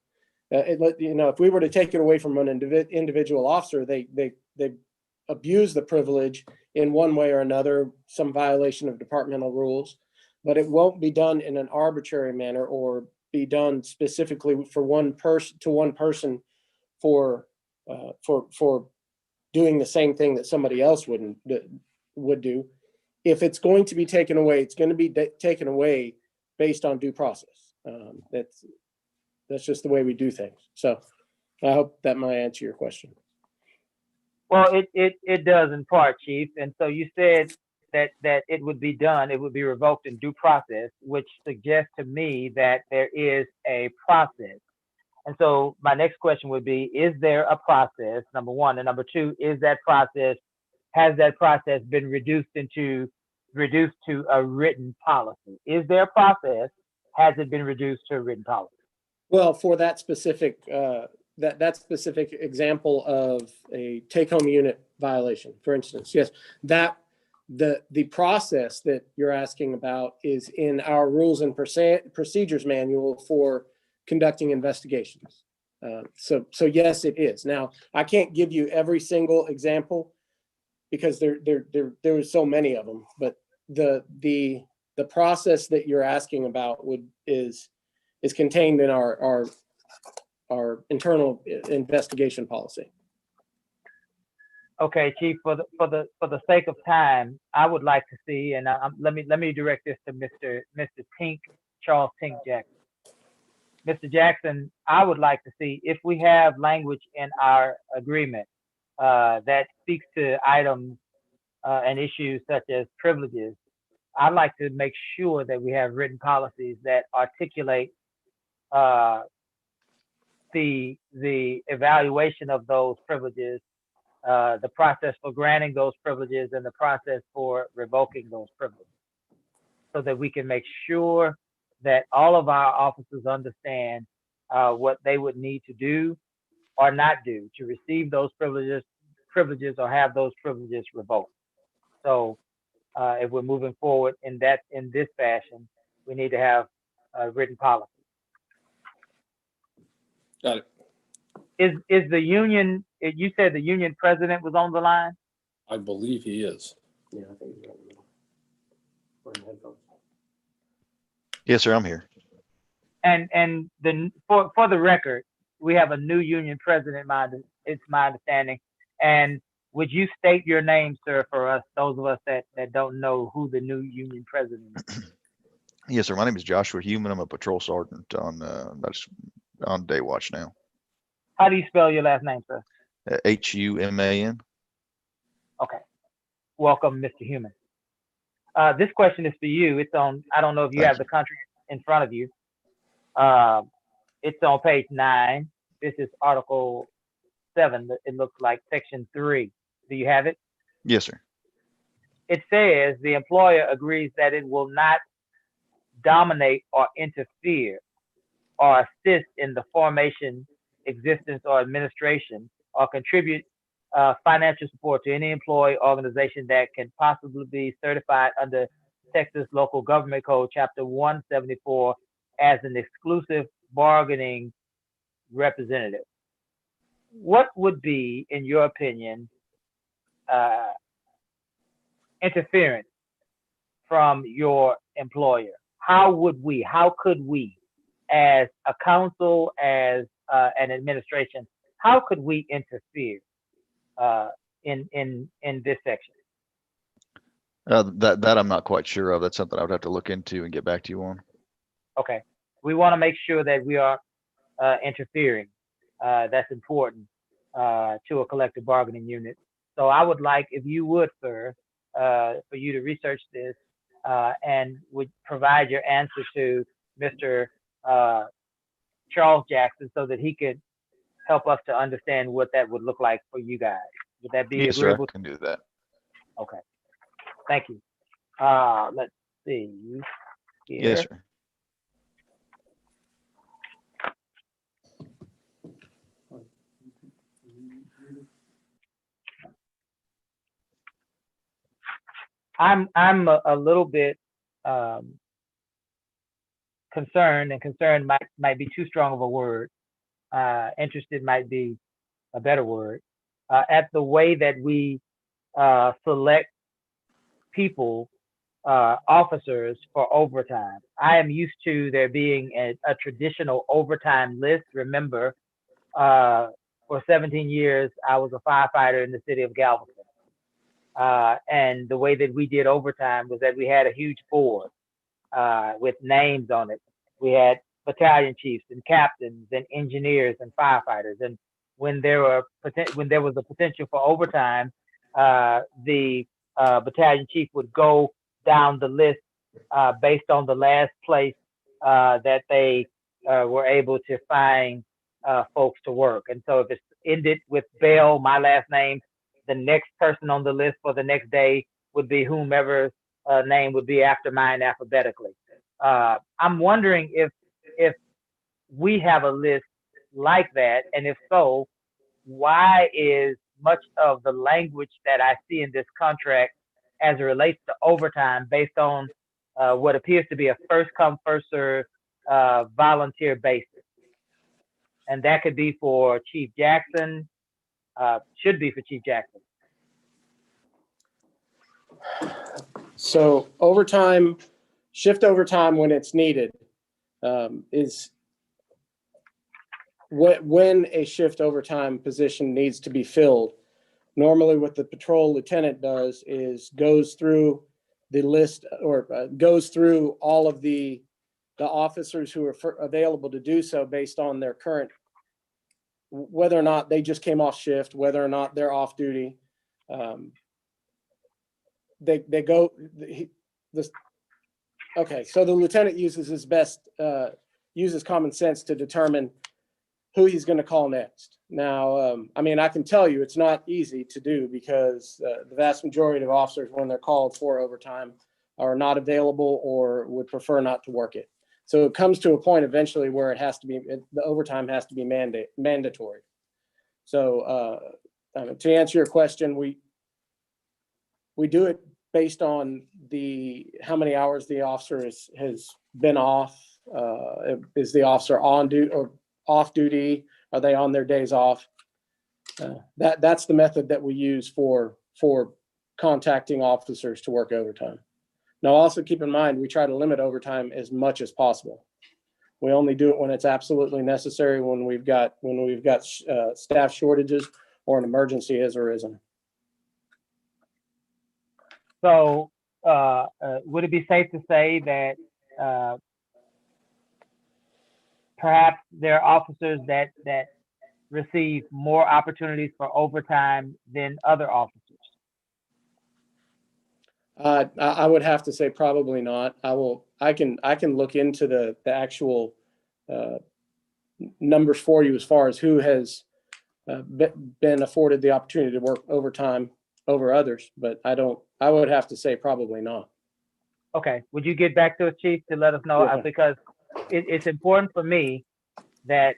If we were to take it away from an individual officer, they abuse the privilege in one way or another, some violation of departmental rules, but it won't be done in an arbitrary manner or be done specifically for one person for doing the same thing that somebody else would do. If it's going to be taken away, it's going to be taken away based on due process. That's just the way we do things. So I hope that might answer your question. Well, it does in part, Chief. And so you said that it would be done, it would be revoked in due process, which suggests to me that there is a process. And so my next question would be, is there a process, number one? And number two, has that process been reduced to a written policy? Is there a process? Has it been reduced to a written policy? Well, for that specific that specific example of a take-home unit violation, for instance, yes, The process that you're asking about is in our rules and procedures manual for conducting investigations. So yes, it is. Now, I can't give you every single example because there are so many of them, but the process that you're asking about is contained in our internal investigation policy. Okay, Chief, for the sake of time, I would like to see, and let me direct this to Mr. Charles Tink Jackson. Mr. Jackson, I would like to see if we have language in our agreement that speaks to items and issues such as privileges. I'd like to make sure that we have written policies that articulate the evaluation of those privileges, the process for granting those privileges, and the process for revoking those privileges, so that we can make sure that all of our officers understand what they would need to do or not do to receive those privileges or have those privileges revoked. So if we're moving forward in this fashion, we need to have a written policy. Got it. Is the union, you said the union president was on the line? I believe he is. Yeah, I think you're right. Yes, sir, I'm here. And for the record, we have a new union president, it's my understanding. And would you state your name, sir, for us, those of us that don't know who the new union president is? Yes, sir. My name is Joshua Human. I'm a patrol sergeant on day watch now. How do you spell your last name, sir? Human. Okay. Welcome, Mr. Human. This question is for you. It's on, I don't know if you have the country in front of you. It's on page 9. This is Article 7. It looks like Section 3. Do you have it? Yes, sir. It says the employer agrees that it will not dominate or interfere or assist in the formation, existence, or administration, or contribute financial support to any employee organization that can possibly be certified under Texas Local Government Code, Chapter 174, as an exclusive bargaining representative. What would be, in your opinion, interference from your employer? How could we, as a council, as an administration, how could we interfere in this section? That I'm not quite sure of. That's something I would have to look into and get back to you on. Okay, we want to make sure that we are interfering. That's important to a collective bargaining unit. So I would like, if you would, sir, for you to research this and would provide your answer to Mr. Charles Jackson, so that he could help us to understand what that would look like for you guys. Would that be yes, agreeable? Sir, I can do that. Okay. Thank you. Let's see here. Yes, sir. I'm a little bit concerned, and concerned might be too strong of a word. Interested might be a better word, at the way that we select people, officers, for overtime. I am used to there being a traditional overtime list. Remember, for 17 years, I was a firefighter in the city of Galveston. And the way that we did overtime was that we had a huge board with names on it. We had battalion chiefs and captains and engineers and firefighters. And when there was a potential for overtime, the battalion chief would go down the list based on the last place that they were able to find folks to work. And so if it ended with Bell, my last name, the next person on the list for the next day would be whomever's name would be after mine alphabetically. I'm wondering if we have a list like that, and if so, why is much of the language that I see in this contract as it relates to overtime based on what appears to be a first come, first serve volunteer basis. And that could be for Chief Jackson, should be for Chief Jackson. So overtime, shift overtime when it's needed is when a shift overtime position needs to be filled. Normally what the patrol lieutenant does is goes through the list or goes through all of the officers who are available to do so based on their current, whether or not they just came off shift, whether or not they're off duty. They go, okay, so the lieutenant uses his best, uses common sense to determine who he's going to call next. Now, I mean, I can tell you it's not easy to do because the vast majority of officers, when they're called for overtime, are not available or would prefer not to work it. So it comes to a point eventually where it has to be, the overtime has to be mandatory. So to answer your question, we do it based on how many hours the officer has been off. Is the officer on duty or off duty? Are they on their days off? That's the method that we use for contacting officers to work overtime. Now, also keep in mind, we try to limit overtime as much as possible. We only do it when it's absolutely necessary, when we've got staff shortages or an emergency has arisen. So would it be safe to say that perhaps there are officers that receive more opportunities for overtime than other officers? I would have to say probably not. I can look into the actual numbers for you as far as who has been afforded the opportunity to work overtime over others, but I would have to say probably not. Okay, would you get back to us, Chief, to let us know? Yeah. Because it's important for me that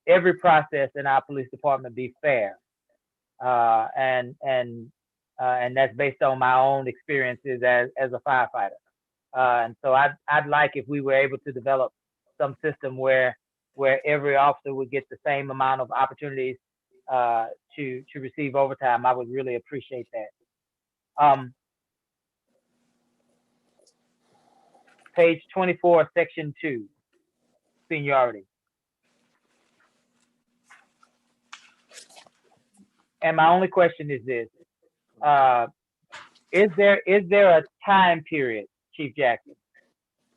every process in our police department be fair, and that's based on my own experiences as a firefighter. And so I'd like if we were able to develop some system where every officer would get the same amount of opportunities to receive overtime. I would really appreciate that. Page 24, section 2, seniority. And my only question is this: is there a time period, Chief Jackson,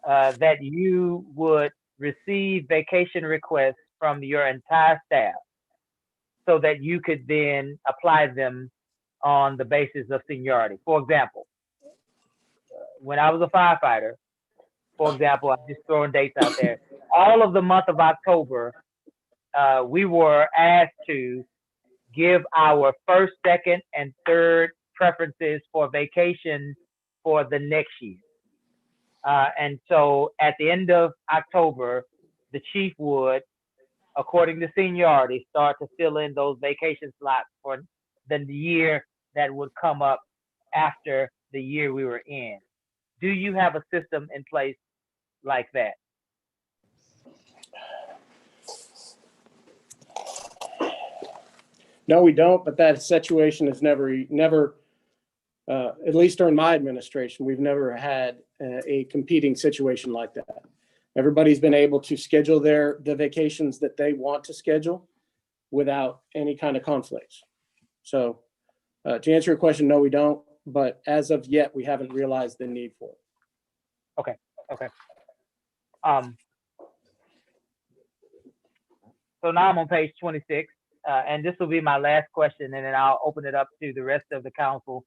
that you would receive vacation requests from your entire staff so that you could then apply them on the basis of seniority? For example, when I was a firefighter, for example, I'm just throwing dates out there, all of the month of October, we were asked to give our first, second, and third preferences for vacation for the next year. And so at the end of October, the chief would, according to seniority, start to fill in those vacation slots for the year that would come up after the year we were in. Do you have a system in place like that? No, we don't, but that situation has never, at least during my administration, we've never had a competing situation like that. Everybody's been able to schedule the vacations that they want to schedule without any kind of conflicts. So to answer your question, no, we don't, but as of yet, we haven't realized the need for it. Okay. So now I'm on page 26, and this will be my last question, and then I'll open it up to the rest of the council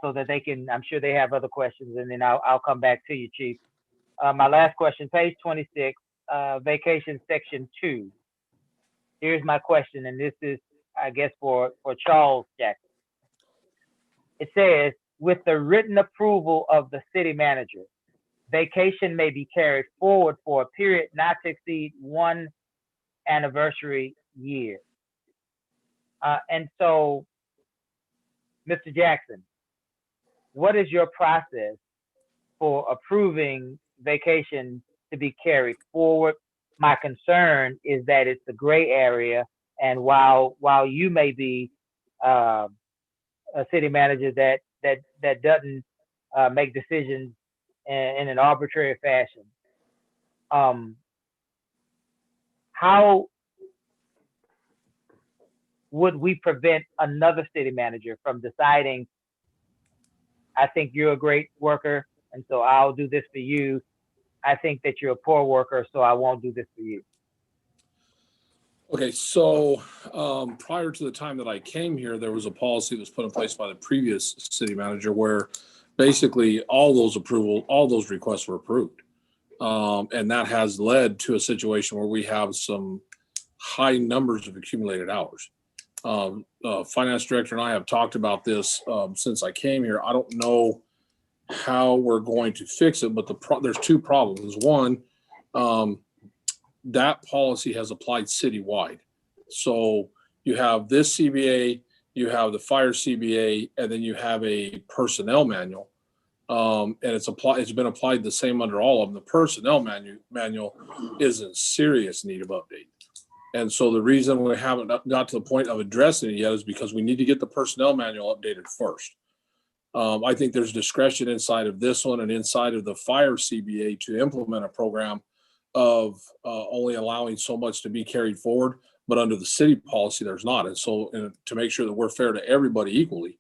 so that they can, I'm sure they have other questions, and then I'll come back to you, Chief. My last question, page 26, vacation section 2. Here's my question, and this is, I guess, for Charles Jackson. It says, with the written approval of the city manager, vacation may be carried forward for a period not to exceed 1 anniversary year. And so, Mr. Jackson, what is your process for approving vacation to be carried forward? My concern is that it's a gray area, and while you may be a city manager that doesn't make decisions in an arbitrary fashion, how would we prevent another city manager from deciding, I think you're a great worker, and so I'll do this for you. I think that you're a poor worker, so I won't do this for you. Okay, so prior to the time that I came here, there was a policy that was put in place by the previous city manager where basically all those requests were approved. And that has led to a situation where we have some high numbers of accumulated hours. Finance director and I have talked about this since I came here. I don't know how we're going to fix it, but there's two problems. One, that policy has applied citywide. So you have this CBA, you have the fire CBA, and then you have a personnel manual. And it's been applied the same under all of them. The personnel manual is in serious need of update. And so the reason we haven't got to the point of addressing it yet is because we need to get the personnel manual updated first. I think there's discretion inside of this one and inside of the fire CBA to implement a program of only allowing so much to be carried forward, but under the city policy, there's not. And so to make sure that we're fair to everybody equally,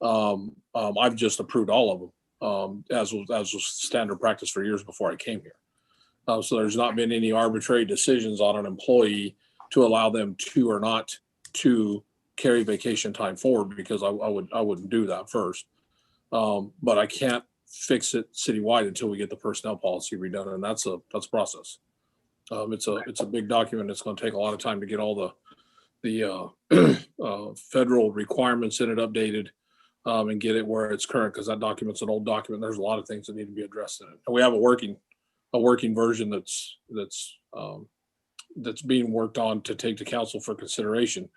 I've just approved all of them, as was standard practice for years before I came here. So there's not been any arbitrary decisions on an employee to allow them to or not to carry vacation time forward, because I wouldn't do that first. But I can't fix it citywide until we get the personnel policy redone, and that's a process. It's a big document. It's going to take a lot of time to get all the federal requirements in it updated, and get it where it's current, because that document's an old document. There's a lot of things that need to be addressed in it, and we have a working version that's being worked on to take to council for consideration.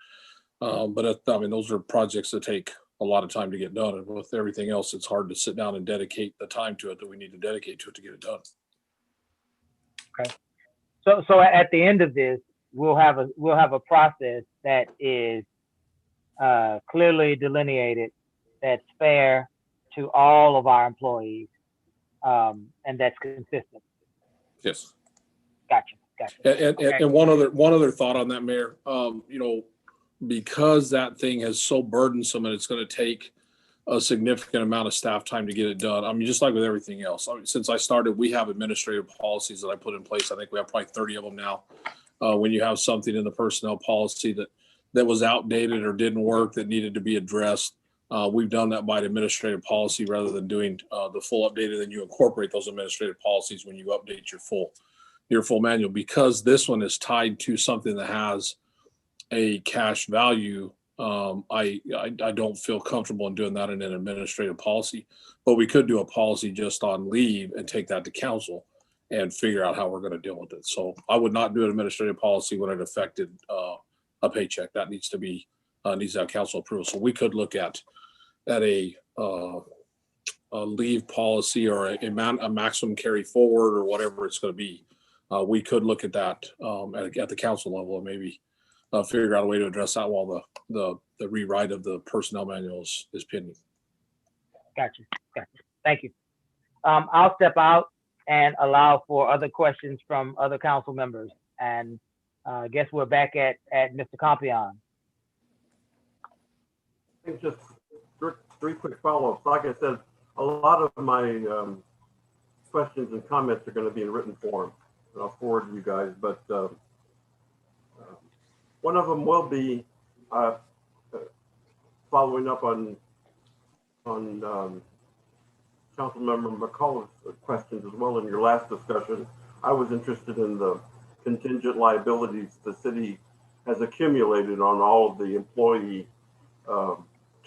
But I mean, those are projects that take a lot of time to get done, and with everything else, it's hard to sit down and dedicate the time to it that we need to dedicate to it to get it done. Okay. So at the end of this, we'll have a process that is clearly delineated, that's fair to all of our employees, and that's consistent. Yes. Gotcha. Okay. And one other thought on that, Mayor. Because that thing is so burdensome and it's going to take a significant amount of staff time to get it done. I mean, just like with everything else. I mean, since I started, we have administrative policies that I put in place. I think we have probably 30 of them now. When you have something in the personnel policy that was outdated or didn't work that needed to be addressed, we've done that by administrative policy rather than doing the full update, and then you incorporate those administrative policies when you update your full manual. Because this one is tied to something that has a cash value, I don't feel comfortable in doing that in an administrative policy, but we could do a policy just on leave and take that to council and figure out how we're going to deal with it. So I would not do an administrative policy when it affected a paycheck. That needs to have council approval. So we could look at a leave policy or a maximum carry forward or whatever it's going to be. We could look at that at the council level and maybe figure out a way to address that while the rewrite of the personnel manuals is pending. Gotcha. Thank you. I'll step out and allow for other questions from other council members. And I guess we're back at Mr. Compion. I think just three quick follow-ups. Like I said, a lot of my questions and comments are going to be in written form, and I'll forward to you guys. But one of them will be following up on Councilmember McCullough's questions as well. In your last discussion, I was interested in the contingent liabilities the city has accumulated on all of the employee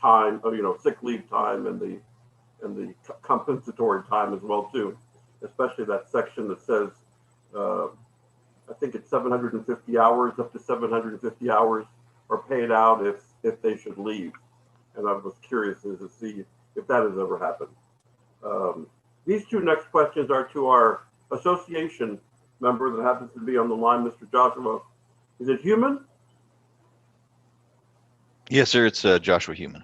time, sick leave time and the compensatory time as well too, especially that section that says I think it's 750 hours, up to 750 hours are paid out if they should leave. And I was curious as to see if that has ever happened. These two next questions are to our association member that happens to be on the line, Mr. Joshua. Is it Human? Yes, sir. It's Joshua Human.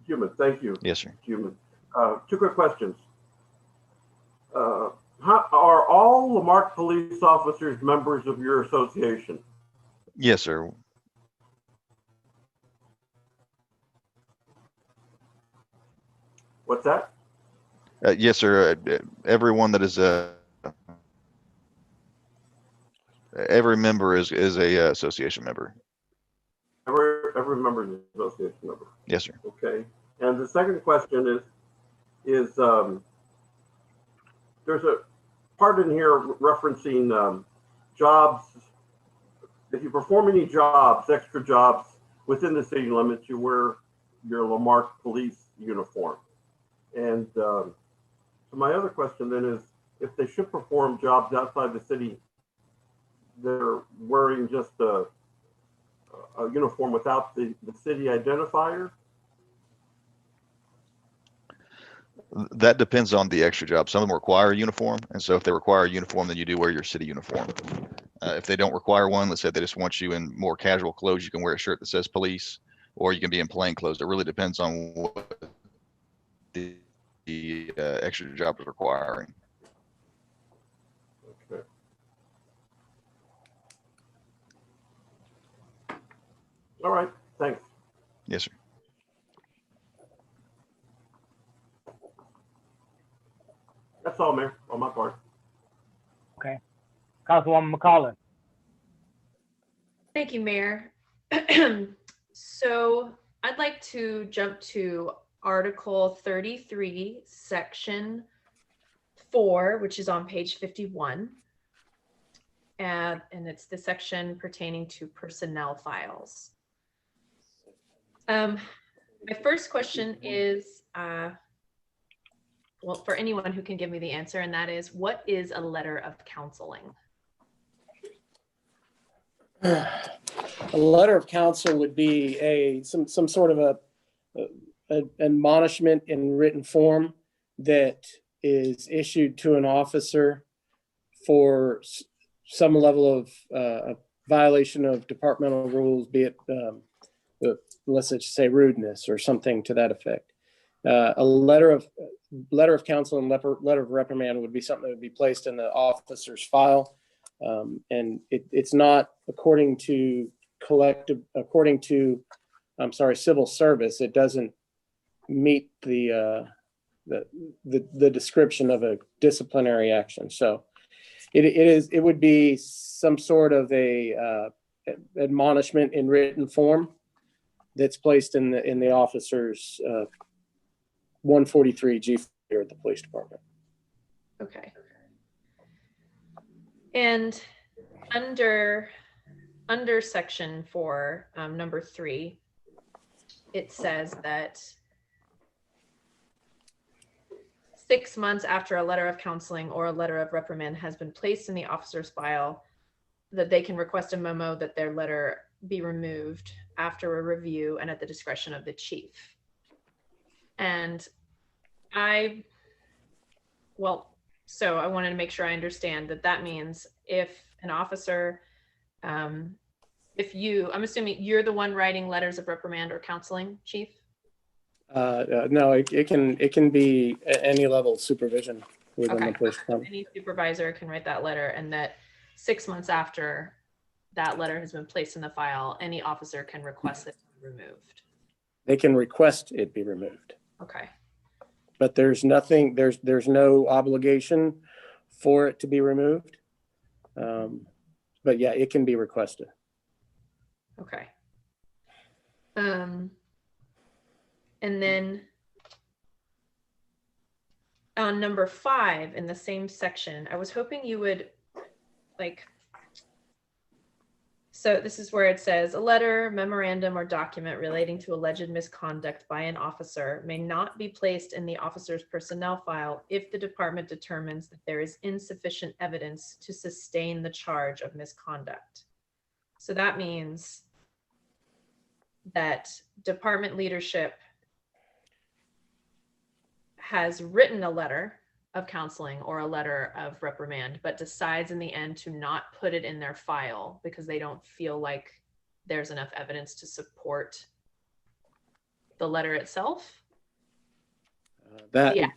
Human, thank you. Yes, sir. Human. Two quick questions. Are all Lamarck police officers members of your association? Yes, sir. What's that? Yes, sir. Everyone that is every member is a association member. Every member is an association member. Yes, sir. Okay. And the second question is there's a part in here referencing jobs. If you perform any jobs, extra jobs within the city limits, you wear your Lamarck police uniform. And so my other question then is, if they should perform jobs outside the city, they're wearing just a uniform without the city identifier? That depends on the extra job. Some of them require a uniform. And so if they require a uniform, then you do wear your city uniform. If they don't require one, let's say they just want you in more casual clothes, you can wear a shirt that says police, or you can be in plain clothes. It really depends on what the extra job is requiring. Okay. All right, thanks. Yes, sir. That's all, Mayor, on my part. Okay. Councilwoman McCollum. Thank you, Mayor. So I'd like to jump to Article 33, Section 4, which is on page 51. And it's the section pertaining to personnel files. My first question is, well, for anyone who can give me the answer, and that is, what is a letter of counseling? A letter of counsel would be some sort of an admonishment in written form that is issued to an officer for some level of violation of departmental rules, be it, let's just say, rudeness or something to that effect. A letter of counsel and letter of reprimand would be something that would be placed in the officer's file. And it's not according to civil service. It doesn't meet the description of a disciplinary action. So it would be some sort of a admonishment in written form that's placed in the officer's 143 G here at the police department. Okay. And under section 4, number 3, it says that 6 months after a letter of counseling or a letter of reprimand has been placed in the officer's file, that they can request a memo that their letter be removed after a review and at the discretion of the chief. And so I wanted to make sure I understand that means if an officer, I'm assuming you're the one writing letters of reprimand or counseling, Chief? No, it can be at any level of supervision within the police department. Any supervisor can write that letter, and that 6 months after that letter has been placed in the file, any officer can request it be removed. They can request it be removed. Okay. But there's no obligation for it to be removed. But yeah, it can be requested. Okay. And then on number 5 in the same section, I was hoping you would so this is where it says a letter, memorandum, or document relating to alleged misconduct by an officer may not be placed in the officer's personnel file if the department determines that there is insufficient evidence to sustain the charge of misconduct. So that means that department leadership has written a letter of counseling or a letter of reprimand, but decides in the end to not put it in their file because they don't feel like there's enough evidence to support the letter itself? That Yeah.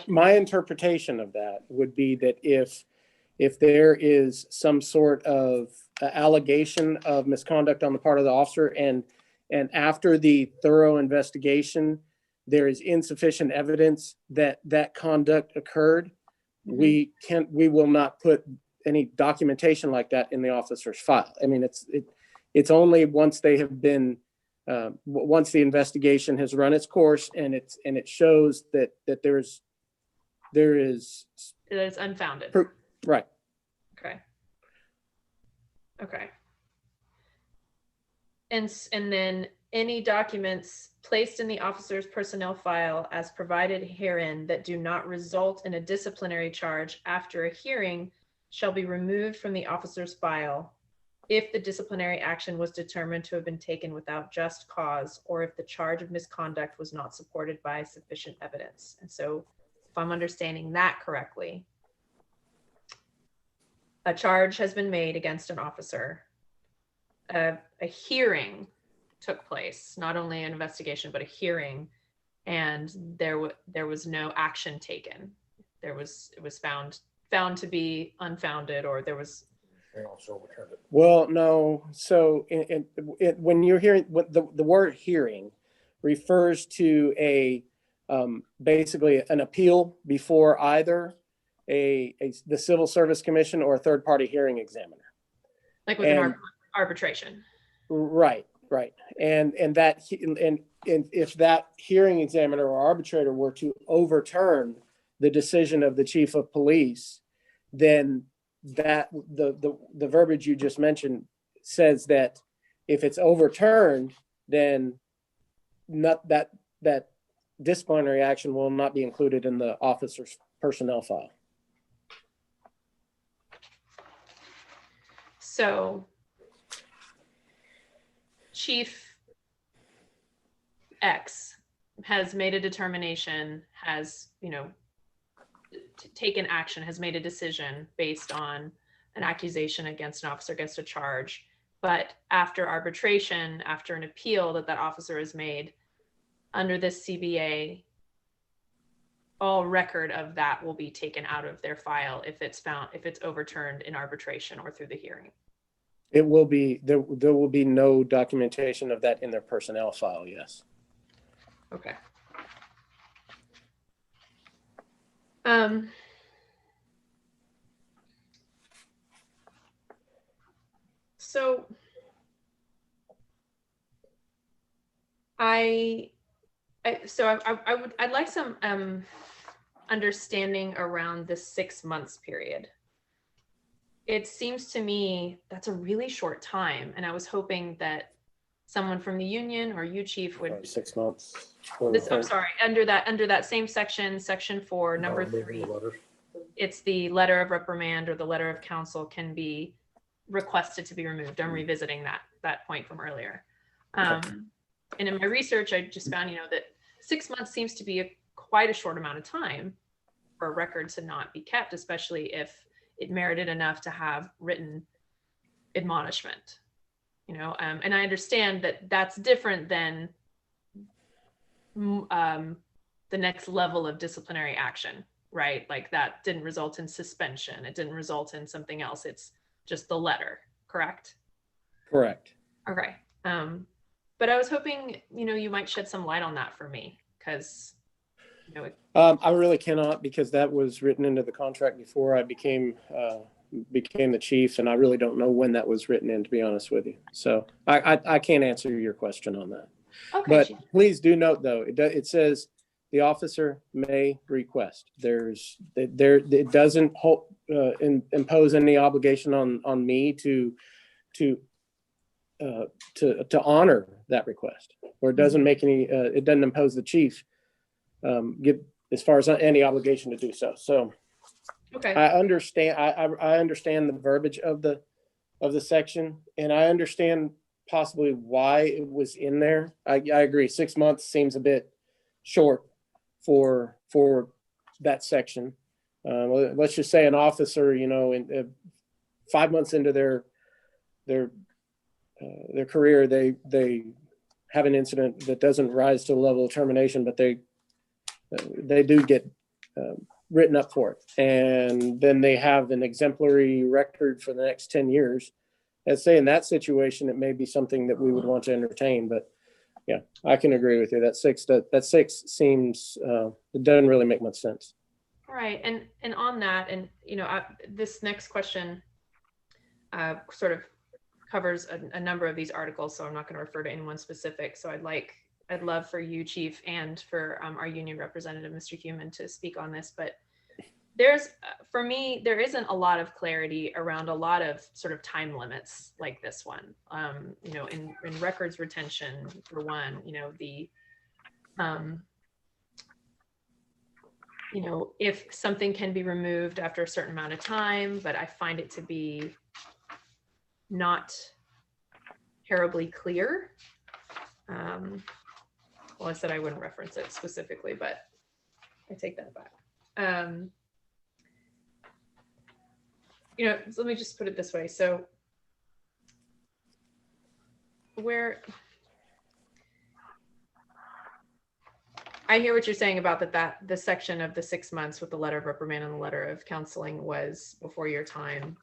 my interpretation of that would be that if there is some sort of allegation of misconduct on the part of the officer and after the thorough investigation there is insufficient evidence that that conduct occurred, we will not put any documentation like that in the officer's file. I mean, it's only once they have been once the investigation has run its course and it shows that there is That it's unfounded. Right. Okay. And then any documents placed in the officer's personnel file as provided herein that do not result in a disciplinary charge after a hearing shall be removed from the officer's file if the disciplinary action was determined to have been taken without just cause, or if the charge of misconduct was not supported by sufficient evidence. And so if I'm understanding that correctly, a charge has been made against an officer. A hearing took place, not only an investigation, but a hearing, and there was no action taken. It was found to be unfounded, or there was. Well, no. So when you're hearing the word hearing refers to a basically an appeal before either the Civil Service Commission or a third party hearing examiner. Like with an arbitration. Right. And if that hearing examiner or arbitrator were to overturn the decision of the chief of police, then that the verbiage you just mentioned says that if it's overturned, then not that disciplinary action will not be included in the officer's personnel file. So Chief X has made a determination, has, taken action, has made a decision based on an accusation against an officer, against a charge. But after arbitration, after an appeal that officer has made under this CBA, all record of that will be taken out of their file if it's overturned in arbitration or through the hearing. It will be, there will be no documentation of that in their personnel file, yes. Okay. So I'd like some understanding around the 6 months period. It seems to me that's a really short time, and I was hoping that someone from the union or you, Chief, would. 6 months. I'm sorry. Under that same section 4, number 3, it's the letter of reprimand or the letter of counsel can be requested to be removed. I'm revisiting that point from earlier. And in my research, I just found, that 6 months seems to be quite a short amount of time for a record to not be kept, especially if it merited enough to have written admonishment, and I understand that that's different than the next level of disciplinary action, right? Like that didn't result in suspension. It didn't result in something else. It's just the letter, correct? Correct. Okay. But I was hoping, you might shed some light on that for me, because I really cannot, because that was written into the contract before I became the chief, and I really don't know when that was written in, to be honest with you. So I can't answer your question on that. Okay. But please do note, though, it says the officer may request. It doesn't impose any obligation on me to honor that request, or it doesn't make any. It doesn't impose the chief as far as any obligation to do so. So okay. I understand. I understand the verbiage of the section, and I understand possibly why it was in there. I agree. 6 months seems a bit short for that section. Let's just say an officer, in 5 months into their career, they have an incident that doesn't rise to the level of termination, but they do get written up for it. And then they have an exemplary record for the next 10 years. Let's say in that situation, it may be something that we would want to entertain, but yeah, I can agree with you. That six seems, it doesn't really make much sense. Right. And on that, and, this next question sort of covers a number of these articles, so I'm not going to refer to anyone specific. So I'd love for you, Chief, and for our union representative, Mr. Human, to speak on this. But for me, there isn't a lot of clarity around a lot of sort of time limits like this one. In records retention, for one, if something can be removed after a certain amount of time, but I find it to be not terribly clear. Well, I said I wouldn't reference it specifically, but I take that back. So let me just put it this way. So I hear what you're saying about that the section of the 6 months with the letter of reprimand and the letter of counseling was before your time,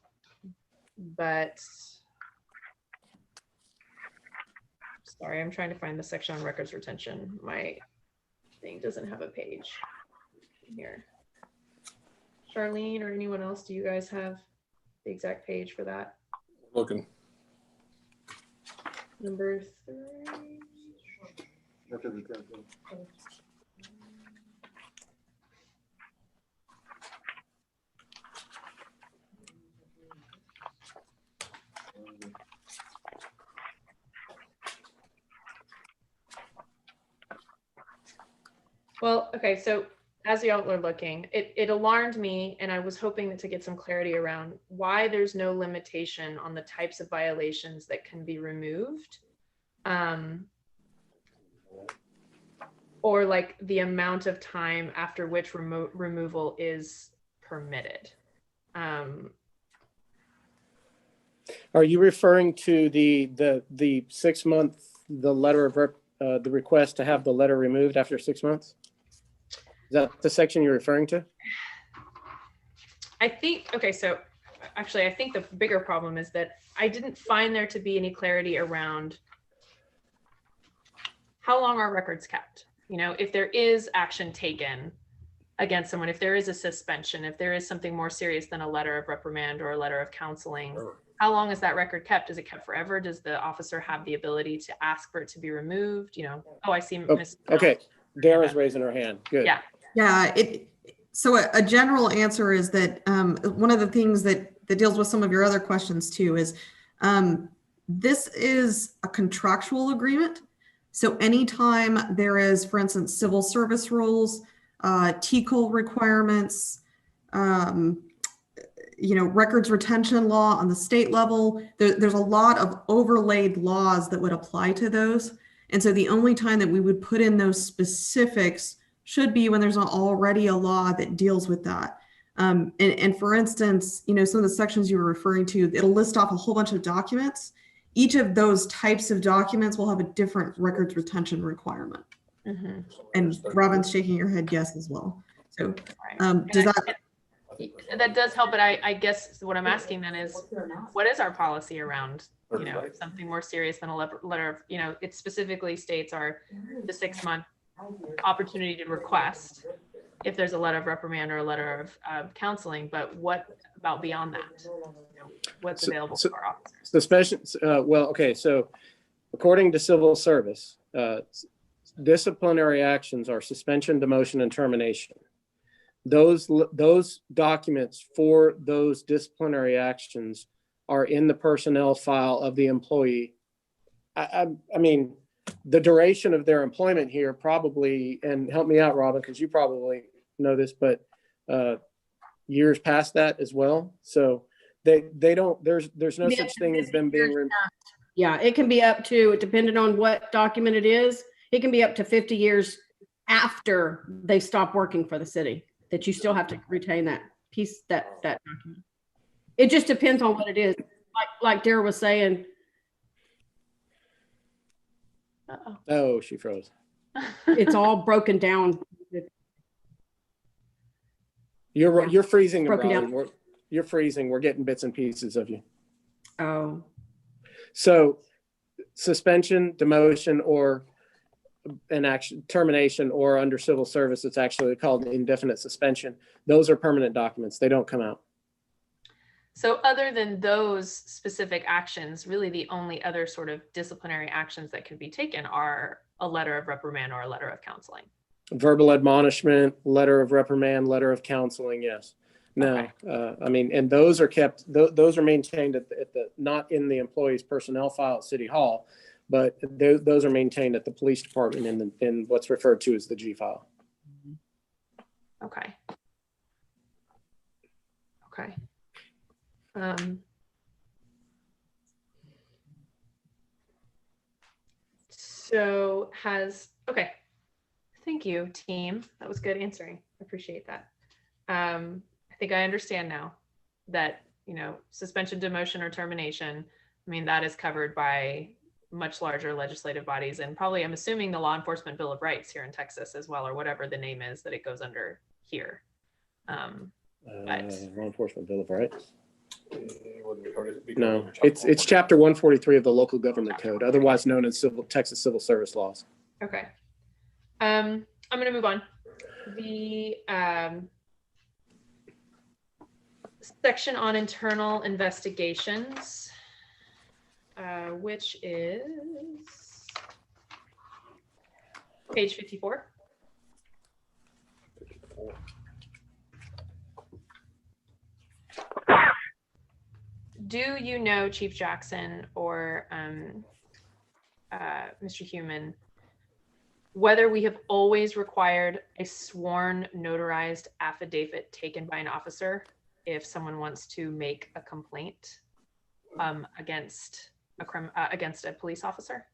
but sorry, I'm trying to find the section on records retention. My thing doesn't have a page here. Charlene or anyone else, do you guys have the exact page for that? Looking. Number 3. Well, okay, so as y'all are looking, it alarmed me, and I was hoping to get some clarity around why there's no limitation on the types of violations that can be removed, or like the amount of time after which removal is permitted. Are you referring to the 6 month, the letter of the request to have the letter removed after 6 months? Is that the section you're referring to? I think, okay, so actually, I think the bigger problem is that I didn't find there to be any clarity around how long are records kept. If there is action taken against someone, if there is a suspension, if there is something more serious than a letter of reprimand or a letter of counseling, how long is that record kept? Is it kept forever? Does the officer have the ability to ask for it to be removed? Oh, I see. Okay, Dara's raising her hand. Good. Yeah. Yeah, so a general answer is that one of the things that deals with some of your other questions too is this is a contractual agreement. So anytime there is, for instance, civil service rules, TCOL requirements, records retention law on the state level, there's a lot of overlaid laws that would apply to those. And so the only time that we would put in those specifics should be when there's already a law that deals with that. And for instance, some of the sections you were referring to, it'll list off a whole bunch of documents. Each of those types of documents will have a different records retention requirement. Mm-hmm. And Robin's shaking your head yes as well. So does that does help, but I guess what I'm asking then is, what is our policy around, something more serious than a letter of, it specifically states the 6 month opportunity to request if there's a letter of reprimand or a letter of counseling, but what about beyond that? What's available for our officers? Suspension, so according to civil service, disciplinary actions are suspension, demotion, and termination. Those documents for those disciplinary actions are in the personnel file of the employee. I mean, the duration of their employment here probably, and help me out, Robin, because you probably know this, but years past that as well. So they don't, there's no such thing as them being removed. Yeah, it can be up to, depending on what document it is, it can be up to 50 years after they stop working for the city, that you still have to retain that piece, that document. It just depends on what it is. Like Dara was saying. Uh-oh. Oh, she froze. It's all broken down. You're freezing, Broken down. Robin. You're freezing. We're getting bits and pieces of you. Oh. So suspension, demotion, or an action termination, or under civil service, it's actually called indefinite suspension. Those are permanent documents. They don't come out. So other than those specific actions, really the only other sort of disciplinary actions that could be taken are a letter of reprimand or a letter of counseling. Verbal admonishment, letter of reprimand, letter of counseling, yes. Now, I mean, and those are kept, those are maintained at the not in the employee's personnel file at City Hall, but those are maintained at the police department in what's referred to as the G file. Okay. Okay. So okay. Thank you, team. That was good answering. I appreciate that. I think I understand now that, suspension, demotion, or termination, I mean, that is covered by much larger legislative bodies, and probably, I'm assuming, the Law Enforcement Bill of Rights here in Texas as well, or whatever the name is that it goes under here. Law Enforcement Bill of Rights. No, it's chapter 143 of the Local Government Code, otherwise known as Texas Civil Service Laws. Okay. I'm going to move on. The section on internal investigations, which is page 54. Do you know, Chief Jackson or Mr. Human, whether we have always required a sworn notarized affidavit taken by an officer if someone wants to make a complaint against a police officer?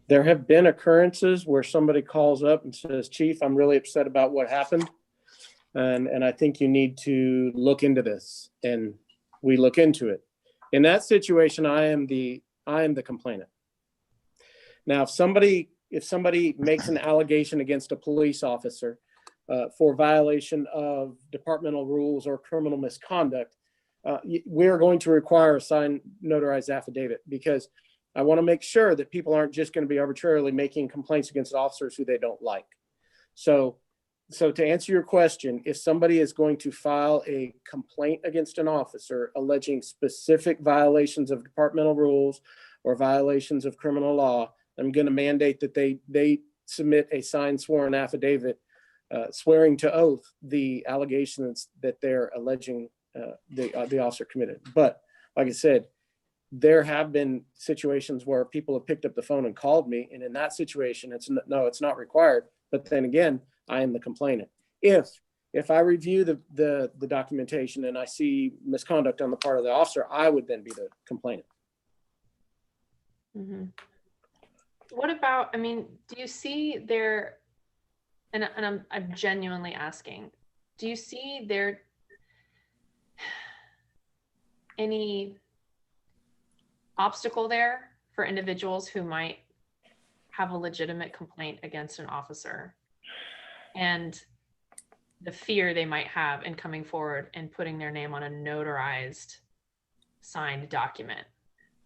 There have been occurrences where somebody calls up and says, "Chief, I'm really upset about what happened, and I think you need to look into this." And we look into it. In that situation, I am the complainant. Now, if somebody makes an allegation against a police officer for violation of departmental rules or criminal misconduct, we're going to require a signed notarized affidavit, because I want to make sure that people aren't just going to be arbitrarily making complaints against officers who they don't like. So to answer your question, if somebody is going to file a complaint against an officer alleging specific violations of departmental rules or violations of criminal law, I'm going to mandate that they submit a signed sworn affidavit swearing to oath the allegations that they're alleging the officer committed. But like I said, there have been situations where people have picked up the phone and called me, and in that situation, it's not required. But then again, I am the complainant. If I review the documentation and I see misconduct on the part of the officer, I would then be the complainant. Mm-hmm. What about, I mean, do you see there, and I'm genuinely asking, do you see there any obstacle there for individuals who might have a legitimate complaint against an officer, and the fear they might have in coming forward and putting their name on a notarized signed document,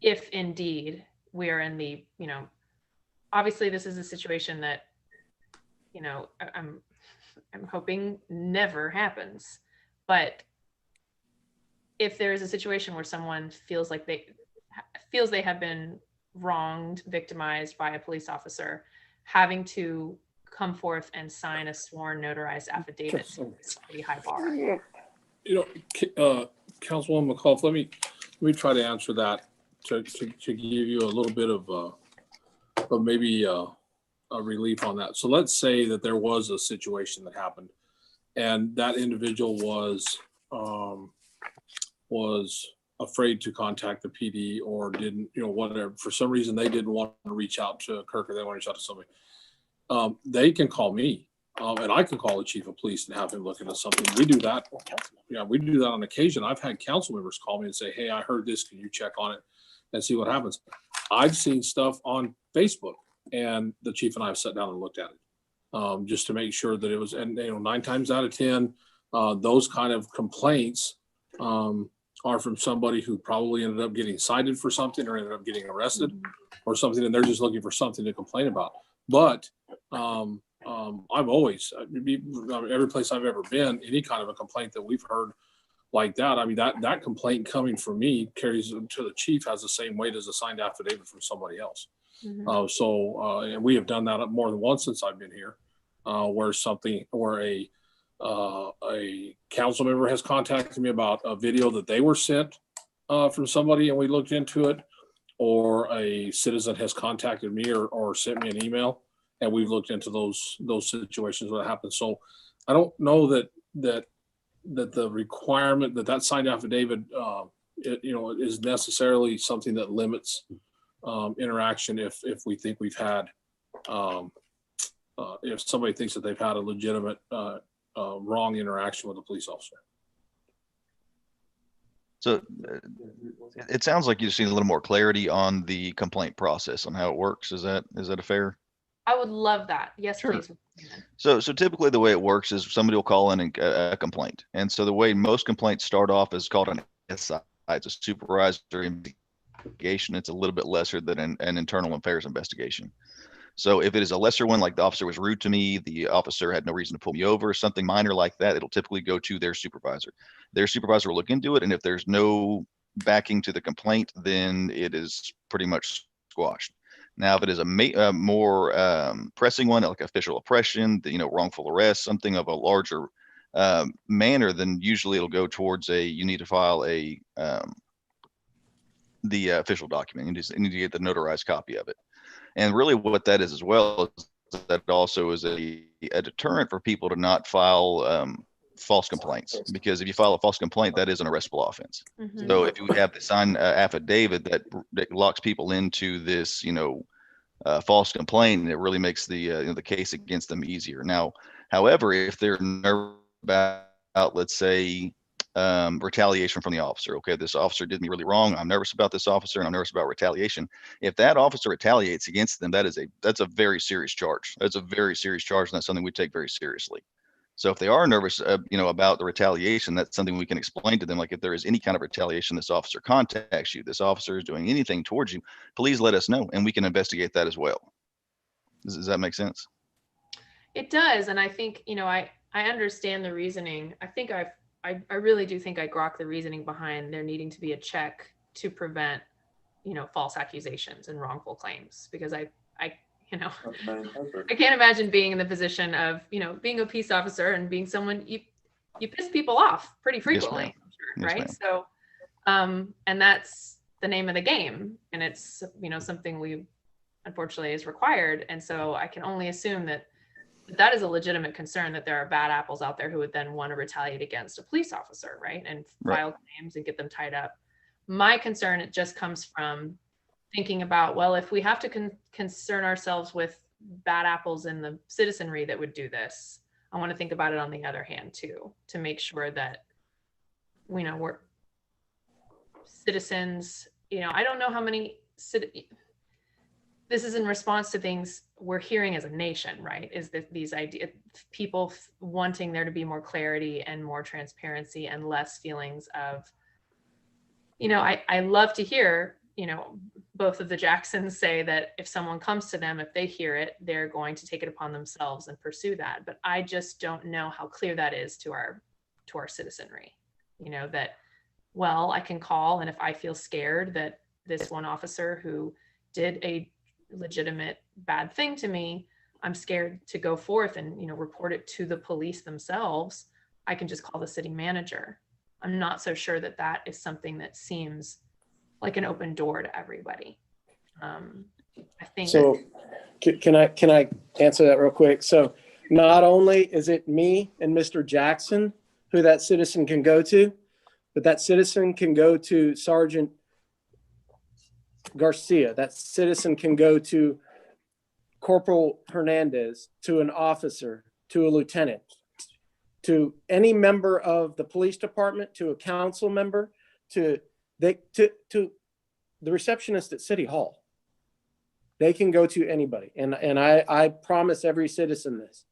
if indeed we are in the, obviously this is a situation that, I'm hoping never happens, but if there is a situation where someone feels they have been wronged, victimized by a police officer, having to come forth and sign a sworn notarized affidavit is a pretty high bar. Councilwoman McAuliffe, let me try to answer that to give you a little bit of maybe a relief on that. So let's say that there was a situation that happened, and that individual was afraid to contact the PD or didn't, whatever, for some reason they didn't want to reach out to Kirk or they want to reach out to somebody, they can call me. And I can call the chief of police and have him look into something. We do that. Yeah, we do that on occasion. I've had council members call me and say, hey, I heard this. Can you check on it and see what happens? I've seen stuff on Facebook and the chief and I have sat down and looked at it just to make sure that it was, and 9 times out of 10, those kind of complaints are from somebody who probably ended up getting cited for something or ended up getting arrested or something. And they're just looking for something to complain about. But I've always, every place I've ever been, any kind of a complaint that we've heard like that, I mean, that complaint coming from me carries to the chief has the same weight as a signed affidavit from somebody else. And we have done that more than once since I've been here, where a council member has contacted me about a video that they were sent from somebody and we looked into it, or a citizen has contacted me or sent me an email. And we've looked into those situations where it happens. So I don't know that the requirement that signed affidavit, is necessarily something that limits interaction. If we think we've had, if somebody thinks that they've had a legitimate wrong interaction with a police officer. So it sounds like you just need a little more clarity on the complaint process on how it works. Is that a fair? I would love that. Yes, Sure. please. So typically the way it works is somebody will call in a complaint. And so the way most complaints start off is called an SI. It's a supervisory investigation. It's a little bit lesser than an internal affairs investigation. So if it is a lesser one, like the officer was rude to me, the officer had no reason to pull me over, something minor like that, it'll typically go to their supervisor. Their supervisor will look into it. And if there's no backing to the complaint, then it is pretty much squashed. Now, if it is a more pressing one, like official oppression, wrongful arrest, something of a larger manner, then usually it'll go towards you need to file the official document. You need to get the notarized copy of it. And really what that is as well is that also is a deterrent for people to not file false complaints, because if you file a false complaint, that is an arrestable offense. So if you have the signed affidavit that locks people into this, false complaint, it really makes the case against them easier. Now, however, if they're nervous about, let's say, retaliation from the officer, okay, this officer did me really wrong, I'm nervous about this officer and I'm nervous about retaliation. If that officer retaliates against them, that's a very serious charge. That's a very serious charge, and that's something we take very seriously. So if they are nervous, about the retaliation, that's something we can explain to them. Like if there is any kind of retaliation, this officer contacts you, this officer is doing anything towards you, please let us know and we can investigate that as well. Does that make sense? It does. And I think, I understand the reasoning. I think I really do think I grok the reasoning behind there needing to be a check to prevent, false accusations and wrongful claims, because I can't imagine being in the position of, being a peace officer and being someone you piss people off pretty frequently, yes, right? Ma'am. So, and that's the name of the game. And it's, something we unfortunately is required. And so I can only assume that is a legitimate concern, that there are bad apples out there who would then want to retaliate against a police officer, right? And file claims and get them tied up. My concern, it just comes from thinking about, well, if we have to concern ourselves with bad apples in the citizenry that would do this, I want to think about it on the other hand too, to make sure that, we're citizens, I don't know how many this is in response to things we're hearing as a nation, right? Is that these ideas, people wanting there to be more clarity and more transparency and less feelings of, I love to hear, both of the Jacksons say that if someone comes to them, if they hear it, they're going to take it upon themselves and pursue that. But I just don't know how clear that is to our citizenry, that, well, I can call, and if I feel scared that this one officer who did a legitimate bad thing to me, I'm scared to go forth and, report it to the police themselves, I can just call the city manager. I'm not so sure that is something that seems like an open door to everybody. I think so. Can I answer that real quick? So not only is it me and Mr. Jackson who that citizen can go to, but that citizen can go to Sergeant Garcia. That citizen can go to Corporal Hernandez, to an officer, to a lieutenant, to any member of the police department, to a council member, to the receptionist at City Hall. They can go to anybody. And I promise every citizen this.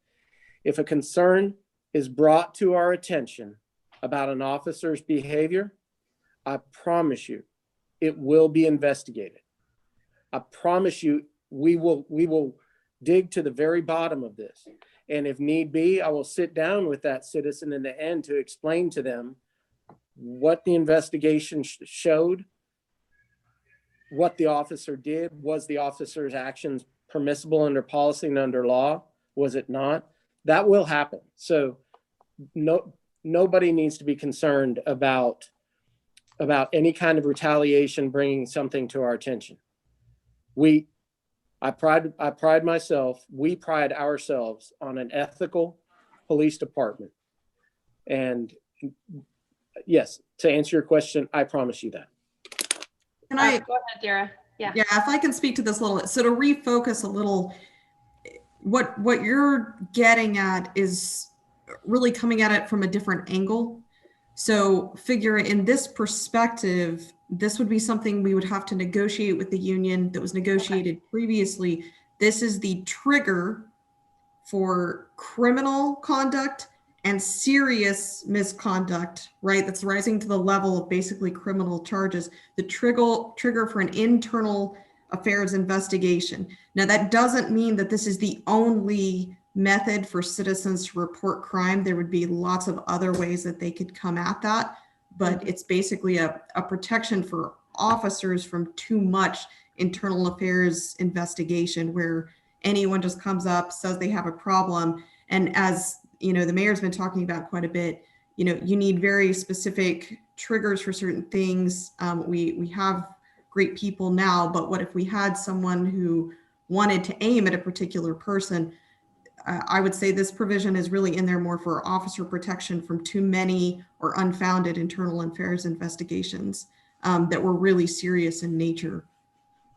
If a concern is brought to our attention about an officer's behavior, I promise you it will be investigated. I promise you we will dig to the very bottom of this. And if need be, I will sit down with that citizen in the end to explain to them what the investigation showed, what the officer did. Was the officer's actions permissible under policy and under law? Was it not? That will happen. So nobody needs to be concerned about any kind of retaliation bringing something to our attention. I pride myself, we pride ourselves on an ethical police department. And yes, to answer your question, I promise you that. Can I go ahead, Dara? Yeah. Yeah, if I can speak to this a little. So to refocus a little, what you're getting at is really coming at it from a different angle. So figure in this perspective, this would be something we would have to negotiate with the union that was negotiated previously. This is the trigger for criminal conduct and serious misconduct, right? That's rising to the level of basically criminal charges. The trigger for an internal affairs investigation. Now, that doesn't mean that this is the only method for citizens to report crime. There would be lots of other ways that they could come at that, but it's basically a protection for officers from too much internal affairs investigation where anyone just comes up, says they have a problem. And as you know, the mayor's been talking about quite a bit, you know, you need very specific triggers for certain things. We have great people now, but what if we had someone who wanted to aim at a particular person? I would say this provision is really in there more for officer protection from too many or unfounded internal affairs investigations that were really serious in nature.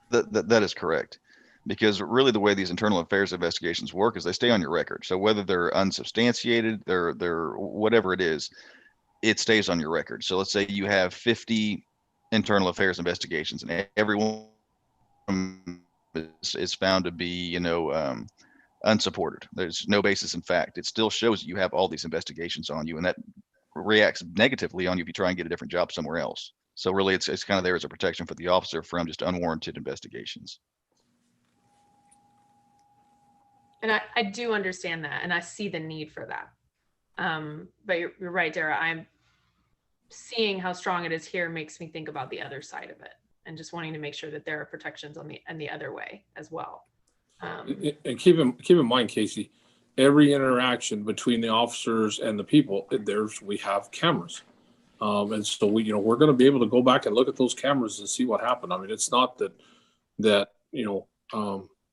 That is correct. Because really the way these internal affairs investigations work is they stay on your record. So whether they're unsubstantiated, they're whatever it is, it stays on your record. So let's say you have 50 internal affairs investigations and everyone is found to be, you know, unsupported. There's no basis in fact. It still shows that you have all these investigations on you, and that reacts negatively on you if you try and get a different job somewhere else. So really it's kind of there as a protection for the officer from just unwarranted investigations. And I do understand that, and I see the need for that. But you're right, Dara. I'm seeing how strong it is here makes me think about the other side of it, and just wanting to make sure that there are protections on the other way as well. And keep in mind, Casey, every interaction between the officers and the people, we have cameras, and so we're going to be able to go back and look at those cameras and see what happened. I mean, it's not that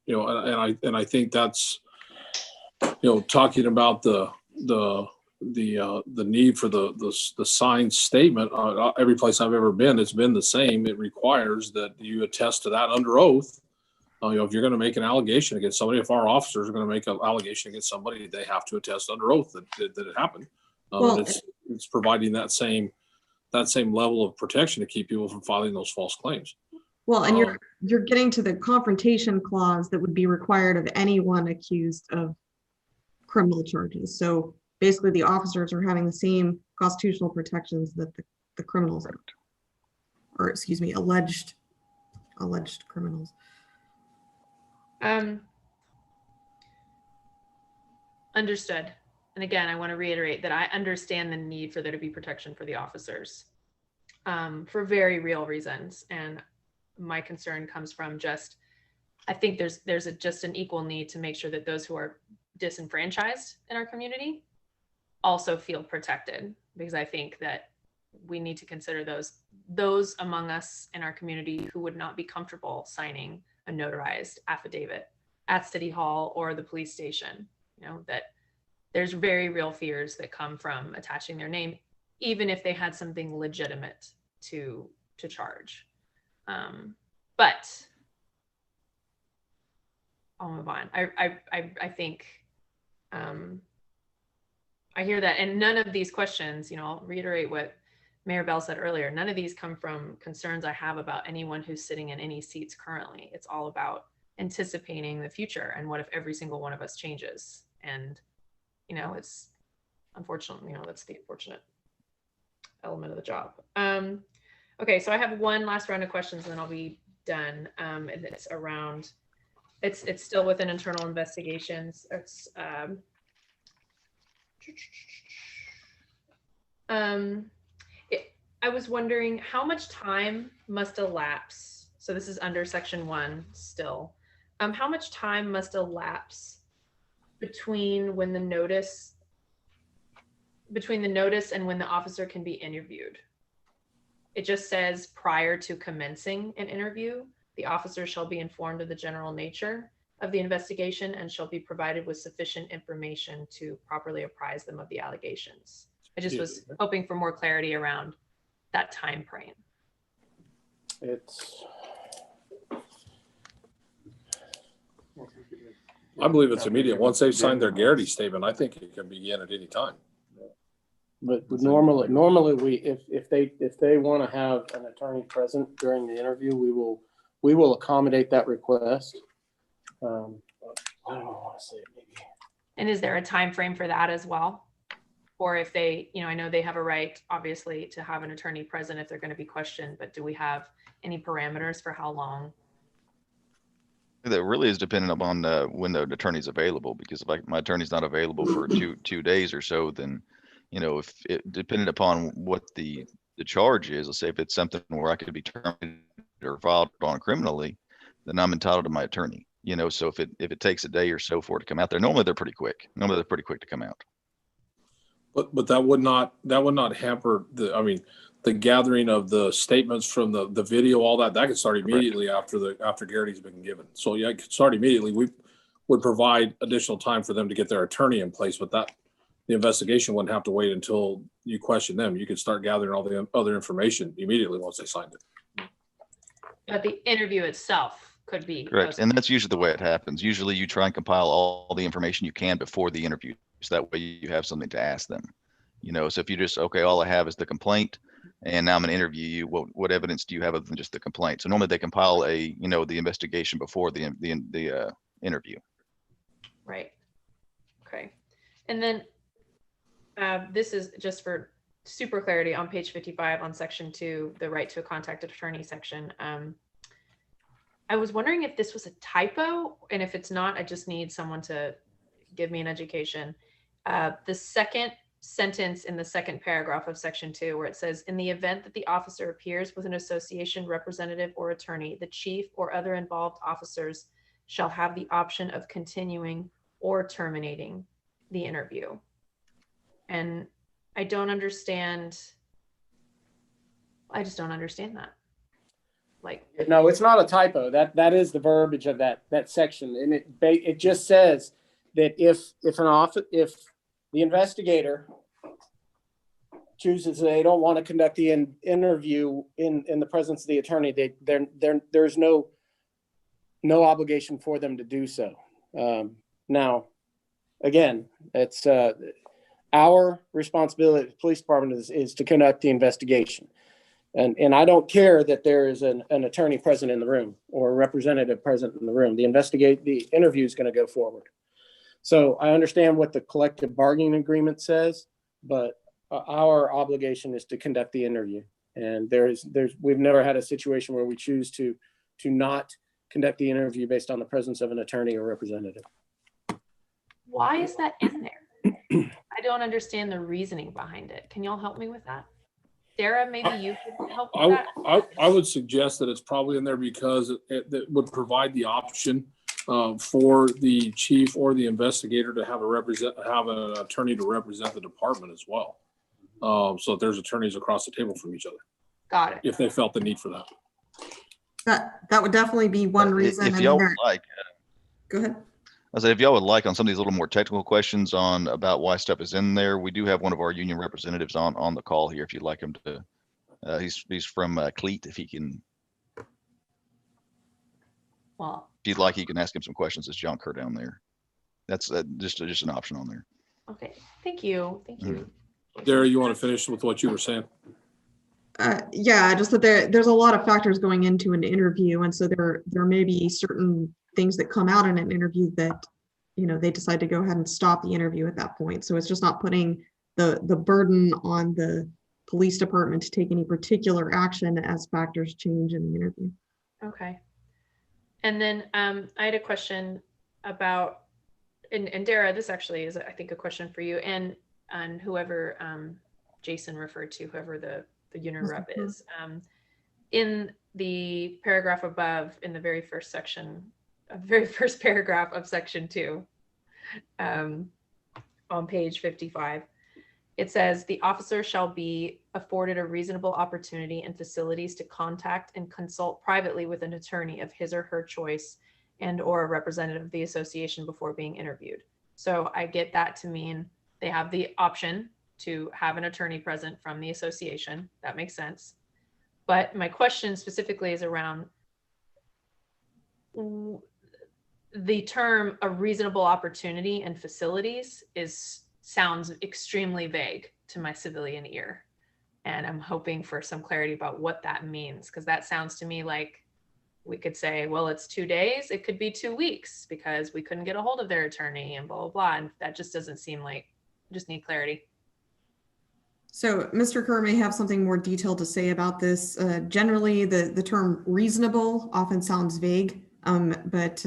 and I think that's, talking about the need for the signed statement. Every place I've ever been, it's been the same. It requires that you attest to that under oath. If you're going to make an allegation against somebody, if our officers are going to make an allegation against somebody, they have to attest under oath that it happened. It's providing that same level of protection to keep people from filing those false claims. Well, and you're getting to the confrontation clause that would be required of anyone accused of criminal charges. So basically the officers are having the same constitutional protections that the criminals are, or excuse me, alleged criminals. Understood. And again, I want to reiterate that I understand the need for there to be protection for the officers for very real reasons. And my concern comes from I think there's just an equal need to make sure that those who are disenfranchised in our community also feel protected, because I think that we need to consider those among us in our community who would not be comfortable signing a notarized affidavit at City Hall or the police station. That there's very real fears that come from attaching their name even if they had something legitimate to charge. But I'll move on. I think I hear that, and none of these questions, I'll reiterate what Mayor Bell said earlier, none of these come from concerns I have about anyone who's sitting in any seats currently. It's all about anticipating the future and what if every single one of us changes. And, it's unfortunate, that's the unfortunate element of the job. Okay, so I have one last round of questions and then I'll be done. And it's around, it's still within internal investigations. It's, I was wondering how much time must elapse. So this is under section 1 still. How much time must elapse between the notice and when the officer can be interviewed? It just says prior to commencing an interview, the officer shall be informed of the general nature of the investigation and shall be provided with sufficient information to properly apprise them of the allegations. I just was hoping for more clarity around that time frame. I believe it's immediate. Once they've signed their Garrity statement, I think it can begin at any time. But normally if they want to have an attorney present during the interview, we will accommodate that request. I don't want to say it maybe. And is there a time frame for that as well? Or if they, I know they have a right, obviously, to have an attorney present if they're going to be questioned, but do we have any parameters for how long? That really is dependent upon when the attorney's available, because if my attorney's not available for two days or so, then, if it depended upon what the charge is, let's say if it's something where I could be terminated or filed on criminally, then I'm entitled to my attorney, so if it takes a day or so for it to come out there, normally they're pretty quick. Normally they're pretty quick to come out. But that would not hamper the gathering of the statements from the video, all that could start immediately after Garrity's been given. So yeah, it could start immediately. We would provide additional time for them to get their attorney in place, but the investigation wouldn't have to wait until you question them. You could start gathering all the other information immediately once they signed it. But the interview itself could be correct, and that's usually the way it happens. Usually you try and compile all the information you can before the interview, so that way you have something to ask them. So if you just, okay, all I have is the complaint and now I'm going to interview you, what evidence do you have other than just the complaint? So normally they compile the investigation before the interview. Right. Okay. And then this is just for super clarity on page 55 on section 2, the right to a contacted attorney section. I was wondering if this was a typo, and if it's not, I just need someone to give me an education. The second sentence in the second paragraph of section 2, where it says, in the event that the officer appears with an association representative or attorney, the chief or other involved officers shall have the option of continuing or terminating the interview. And I just don't understand that. No, it's not a typo. That is the verbiage of that section, and it just says that if the investigator chooses they don't want to conduct the interview in the presence of the attorney, there's no obligation for them to do so. Now, again, it's our responsibility as the police department is to conduct the investigation. And I don't care that there is an attorney present in the room or a representative present in the room. The interview is going to go forward. So I understand what the collective bargaining agreement says, but our obligation is to conduct the interview. And we've never had a situation where we choose to not conduct the interview based on the presence of an attorney or representative. Why is that in there? I don't understand the reasoning behind it. Can y'all help me with that? Sarah, maybe you could help with that? I would suggest that it's probably in there because it would provide the option for the chief or the investigator to have an attorney to represent the department as well. So there's attorneys across the table from each other. Got it. If they felt the need for that. That would definitely be one reason. If y'all would like, go ahead. I said, if y'all would like on some of these little more technical questions on about why stuff is in there, we do have one of our union representatives on the call here. If you'd like him to, he's from Cleat. If he can, Well, if you'd like, he can ask him some questions. It's John Kerr down there. That's just an option on there. okay. Thank you. Thank you. Dara, you want to finish with what you were saying? Yeah, just that there's a lot of factors going into an interview, and so there may be certain things that come out in an interview that, you know, they decide to go ahead and stop the interview at that point. So it's just not putting the burden on the police department to take any particular action as factors change in the interview. Okay. And then I had a question about, and Dara, this actually is, I think, a question for you and whoever Jason referred to, whoever the union rep is. In the paragraph above, in the very first section, very first paragraph of section 2, on page 55, it says the officer shall be afforded a reasonable opportunity and facilities to contact and consult privately with an attorney of his or her choice and or a representative of the association before being interviewed. So I get that to mean they have the option to have an attorney present from the association. That makes sense. But my question specifically is around the term a reasonable opportunity and facilities sounds extremely vague to my civilian ear. And I'm hoping for some clarity about what that means, because that sounds to me like we could say, well, it's 2 days. It could be 2 weeks because we couldn't get a hold of their attorney and blah, blah, blah. And that just doesn't seem like, just need clarity. So Mr. Kerr may have something more detailed to say about this. Generally, the term reasonable often sounds vague, but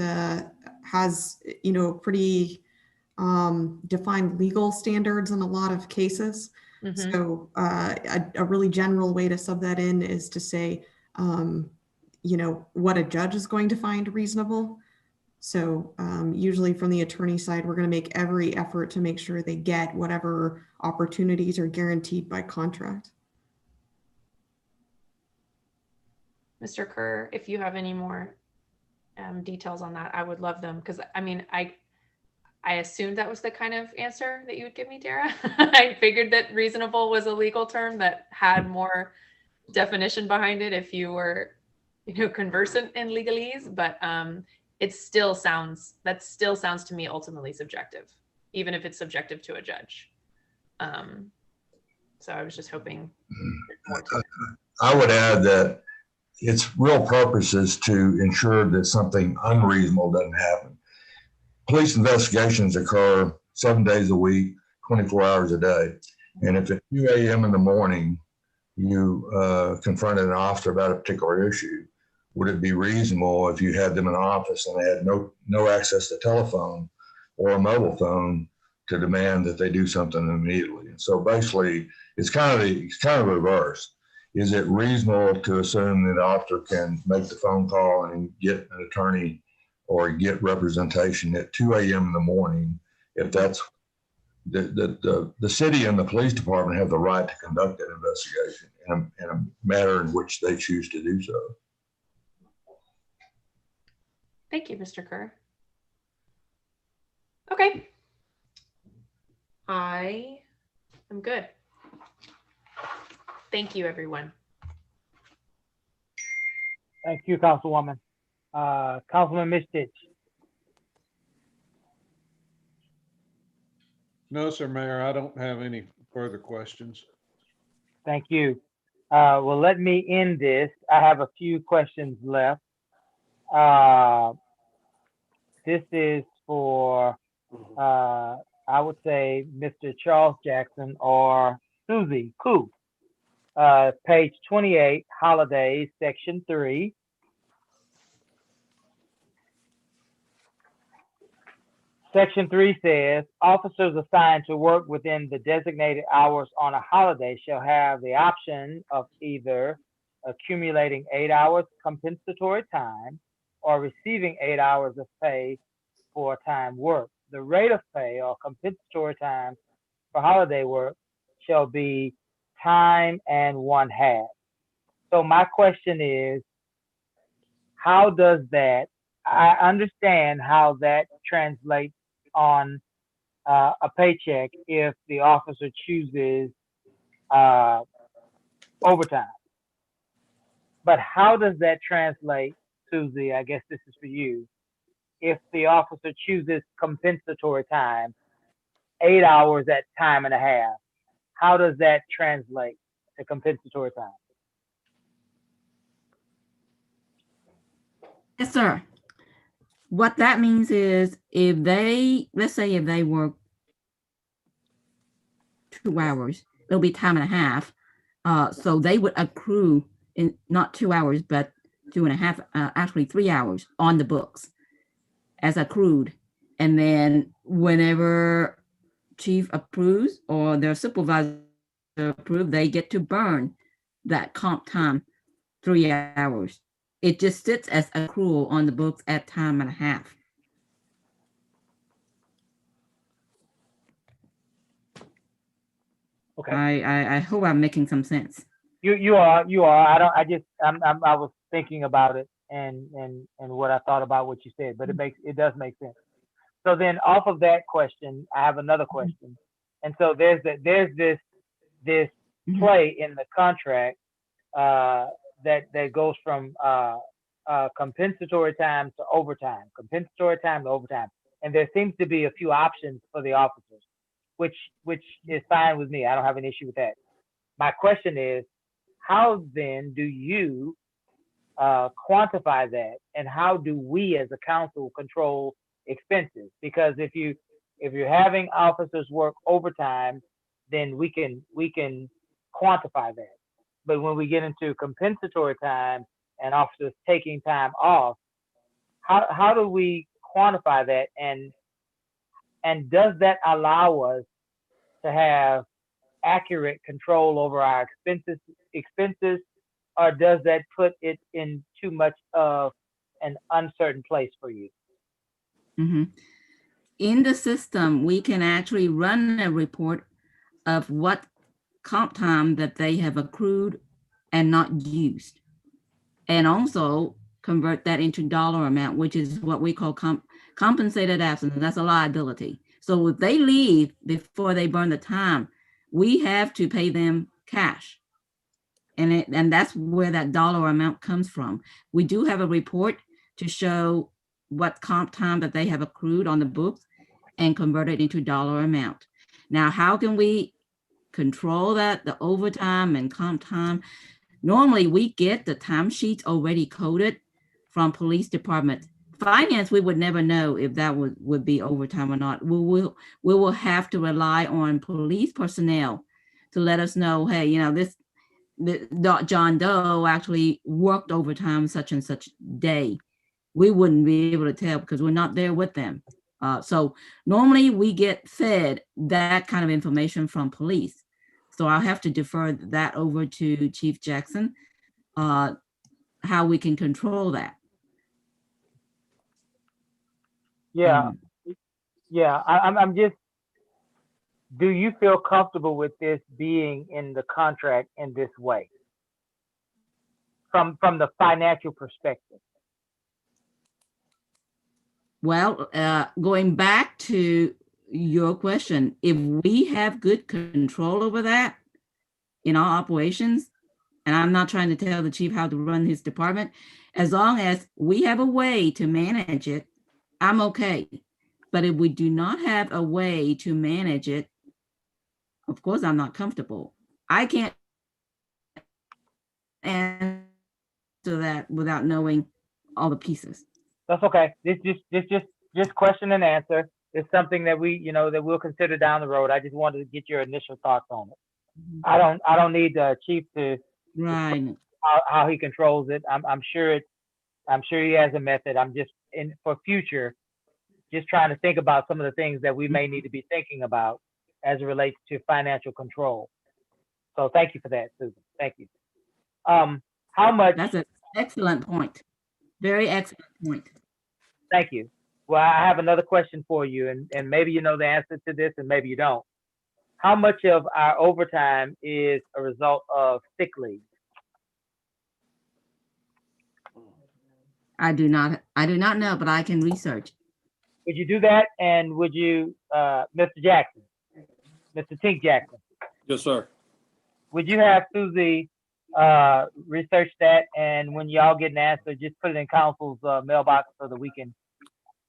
has, you know, pretty defined legal standards in a lot of cases. Mm-hmm. So a really general way to sub that in is to say, you know, what a judge is going to find reasonable. So usually from the attorney side, we're going to make every effort to make sure they get whatever opportunities are guaranteed by contract. Mr. Kerr, if you have any more details on that, I would love them, because I mean, I assumed that was the kind of answer that you would give me, Dara. I figured that reasonable was a legal term that had more definition behind it if you were, you know, conversant in legalese, but that still sounds to me ultimately subjective, even if it's subjective to a judge. So I was just hoping more to it. I would add that its real purpose is to ensure that something unreasonable doesn't happen. Police investigations occur 7 days a week, 24 hours a day. And if at 2 a.m. in the morning, you confronted an officer about a particular issue, would it be reasonable if you had them in the office and they had no access to telephone or a mobile phone to demand that they do something immediately? And so basically, it's kind of reverse. Is it reasonable to assume that the officer can make the phone call and get an attorney or get representation at 2 a.m. in the morning, if that's the city and the police department have the right to conduct that investigation in a manner in which they choose to do so? Thank you, Mr. Kerr. Okay. I am good. Thank you, everyone. Thank you, Councilwoman. Councilman Mistich. No, sir, Mayor, I don't have any further questions. Thank you. Well, let me end this. I have a few questions left. This is for, I would say, Mr. Charles Jackson or Susie Koo. Page 28, holidays, section 3. Section 3 says, officers assigned to work within the designated hours on a holiday shall have the option of either accumulating 8 hours compensatory time or receiving 8 hours of pay for time work. The rate of pay or compensatory time for holiday work shall be time and 1/2. So my question is, how does that I understand how that translates on a paycheck if the officer chooses overtime. But how does that translate, Susie? I guess this is for you. If the officer chooses compensatory time, 8 hours at time and a half, how does that translate to compensatory time? Yes, sir. What that means is if they, let's say if they work 2 hours, it'll be time and a half. So they would accrue in not 2 hours, but 2.5, actually 3 hours on the books as accrued. And then whenever chief approves or their supervisor approves, they get to burn that comp time 3 hours. It just sits as accrual on the books at time and a half. Okay. I hope I'm making some sense. You are. I was thinking about it and what I thought about what you said, but it does make sense. So then off of that question, I have another question. And so there's this play in the contract that goes from compensatory time to overtime, and there seems to be a few options for the officers, which is fine with me. I don't have an issue with that. My question is, how then do you quantify that, and how do we as a council control expenses? Because if you're having officers work overtime, then we can quantify that. But when we get into compensatory time and officers taking time off, how do we quantify that, and does that allow us to have accurate control over our expenses, or does that put it in too much of an uncertain place for you? Mm-hmm. In the system, we can actually run a report of what comp time that they have accrued and not used, and also convert that into dollar amount, which is what we call compensated absence. That's a liability. So if they leave before they burn the time, we have to pay them cash. And that's where that dollar amount comes from. We do have a report to show what comp time that they have accrued on the books and convert it into dollar amount. Now, how can we control that, the overtime and comp time? Normally, we get the timesheets already coded from police department. Finance, we would never know if that would be overtime or not. We will have to rely on police personnel to let us know, hey, you know, this John Doe actually worked overtime such and such day. We wouldn't be able to tell because we're not there with them. So normally we get fed that kind of information from police. So I'll have to defer that over to Chief Jackson, how we can control that. Yeah, I'm just, do you feel comfortable with this being in the contract in this way? From the financial perspective? Well, going back to your question, if we have good control over that in our operations, and I'm not trying to tell the chief how to run his department, as long as we have a way to manage it, I'm okay. But if we do not have a way to manage it, of course, I'm not comfortable. I can't answer that without knowing all the pieces. That's okay. This just question and answer. It's something that that we'll consider down the road. I just wanted to get your initial thoughts on it. I don't need the chief to right how he controls it. I'm sure he has a method. I'm just for future, just trying to think about some of the things that we may need to be thinking about as it relates to financial control. So thank you for that, Susan. Thank you. How much? That's an excellent point. Very excellent point. Thank you. Well, I have another question for you, and maybe you know the answer to this, and maybe you don't. How much of our overtime is a result of sick leave? I do not know, but I can research. Would you do that? And would you, Mr. Jackson, Mr. Tink Jackson, Yes, sir. would you have Susie research that? And when y'all get an answer, just put it in council's mailbox so that we can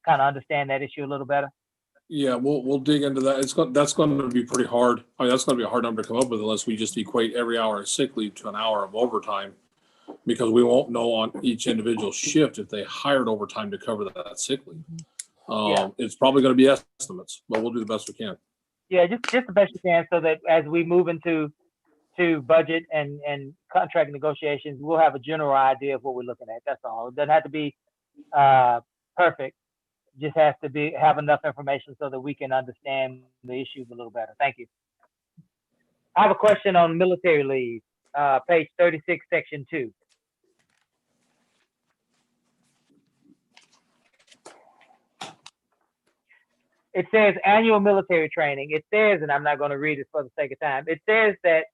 kind of understand that issue a little better. Yeah, we'll dig into that. That's going to be pretty hard. I mean, that's going to be a hard number to come up with unless we just equate every hour of sick leave to an hour of overtime, because we won't know on each individual shift if they hired overtime to cover that sick leave. Yeah. It's probably going to be estimates, but we'll do the best we can. Yeah, just the best you can, so that as we move into budget and contract negotiations, we'll have a general idea of what we're looking at. That's all. It doesn't have to be perfect. Just has to have enough information so that we can understand the issues a little better. Thank you. I have a question on military leave, page 36, section 2. It says annual military training. It says, and I'm not going to read it for the sake of time, it says that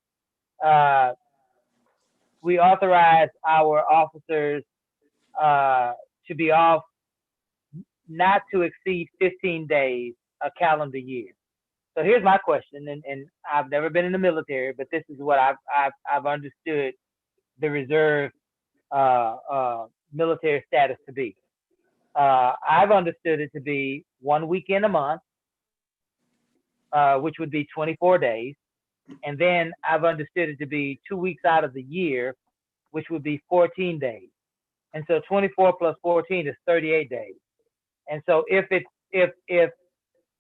we authorize our officers to be off not to exceed 15 days a calendar year. So here's my question, and I've never been in the military, but this is what I've understood the reserve military status to be. I've understood it to be 1 weekend a month, which would be 24 days. And then I've understood it to be 2 weeks out of the year, which would be 14 days. And so 24 plus 14 is 38 days. And so if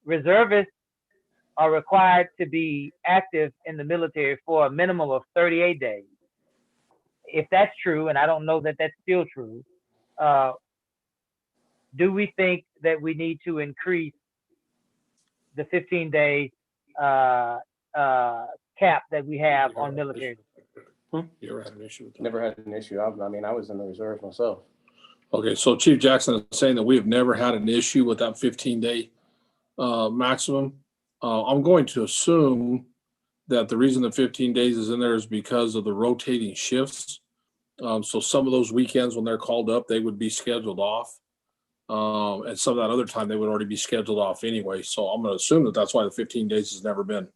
reservists are required to be active in the military for a minimum of 38 days, if that's true, and I don't know that that's still true, do we think that we need to increase the 15-day cap that we have on military? You ever had an issue with that? Never had an issue. I mean, I was in the reserves myself. Okay, so Chief Jackson is saying that we have never had an issue with that 15-day maximum. I'm going to assume that the reason the 15 days is in there is because of the rotating shifts. So some of those weekends when they're called up, they would be scheduled off. And some of that other time they would already be scheduled off anyway. So I'm going to assume that that's why the 15 days has never been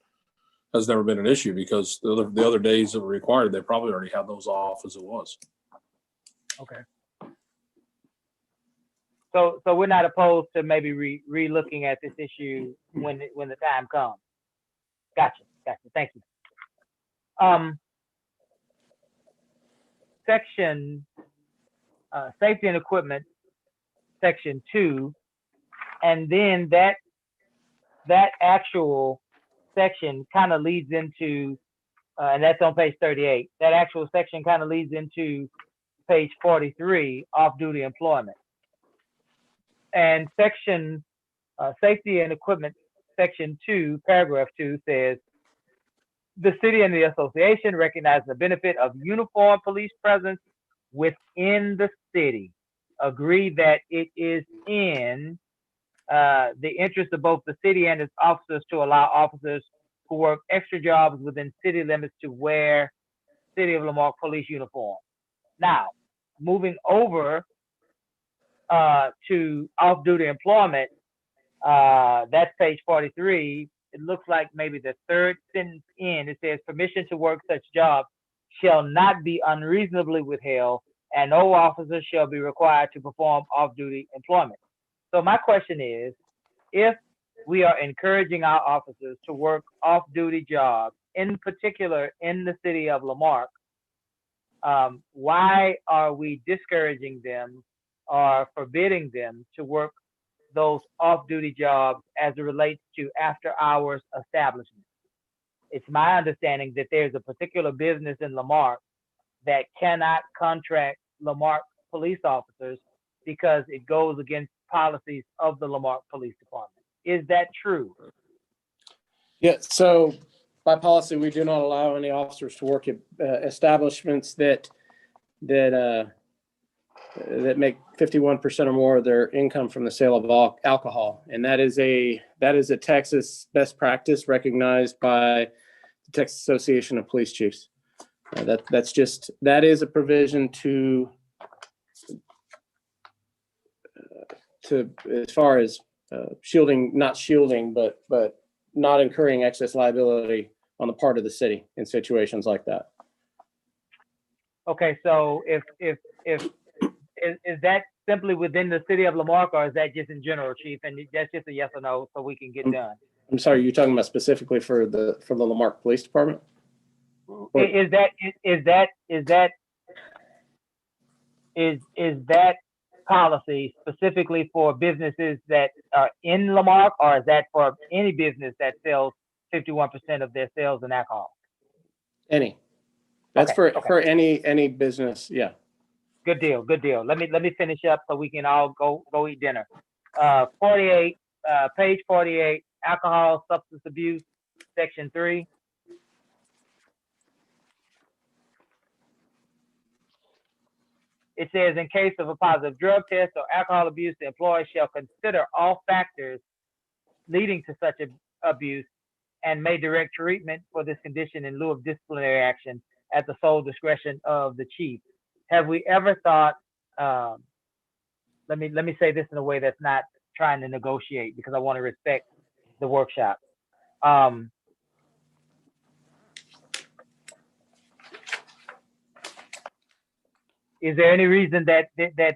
an issue, because the other days that were required, they probably already had those off as it was. Okay. So we're not opposed to maybe re-looking at this issue when the time comes. Gotcha. Thank you. Section safety and equipment, section 2, and then that actual section kind of leads into, and that's on page 38. That actual section kind of leads into page 43, off-duty employment. And section safety and equipment, section 2, paragraph 2 says, the city and the association recognize the benefit of uniformed police presence within the city. Agree that it is in the interest of both the city and its officers to allow officers who work extra jobs within city limits to wear City of Lamarck police uniform. Now, moving over to off-duty employment, that's page 43. It looks like maybe the third sentence in, it says permission to work such jobs shall not be unreasonably withheld, and no officer shall be required to perform off-duty employment. So my question is, if we are encouraging our officers to work off-duty jobs, in particular in the city of Lamarck, why are we discouraging them or forbidding them to work those off-duty jobs as it relates to after-hours establishments? It's my understanding that there's a particular business in Lamarck that cannot contract Lamarck police officers because it goes against policies of the Lamarck Police Department. Is that true? Yeah, so by policy, we do not allow any officers to work at establishments that make 51% or more of their income from the sale of alcohol. And that is a Texas best practice recognized by the Texas Association of Police Chiefs. That is a provision to as far as not shielding, but not incurring excess liability on the part of the city in situations like that. Okay, so is that simply within the city of Lamarque, or is that just in general, Chief? And that's just a yes or no, so we can get done. I'm sorry, you're talking about specifically for the Lamarque Police Department? Is that policy specifically for businesses that are in Lamarque, or is that for any business that sells 51% of their sales in alcohol? Any. That's Okay, for any business. Yeah. Good deal. Good deal. Let me finish up so we can all go eat dinner. 48, page 48, alcohol, substance abuse, section 3. It says, in case of a positive drug test or alcohol abuse, the employee shall consider all factors leading to such abuse and may direct treatment for this condition in lieu of disciplinary action at the sole discretion of the chief. Have we ever thought, let me say this in a way that's not trying to negotiate, because I want to respect the workshop. Is there any reason that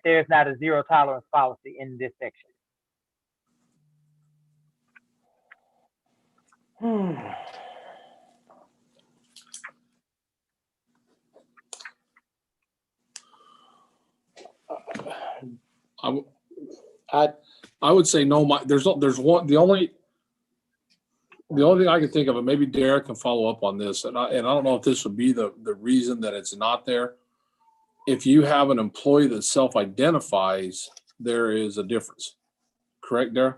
there's not a zero tolerance policy in this section? I would say no. There's one. The only thing I can think of, and maybe Derek can follow up on this, and I don't know if this would be the reason that it's not there. If you have an employee that self-identifies, there is a difference. Correct, Derek?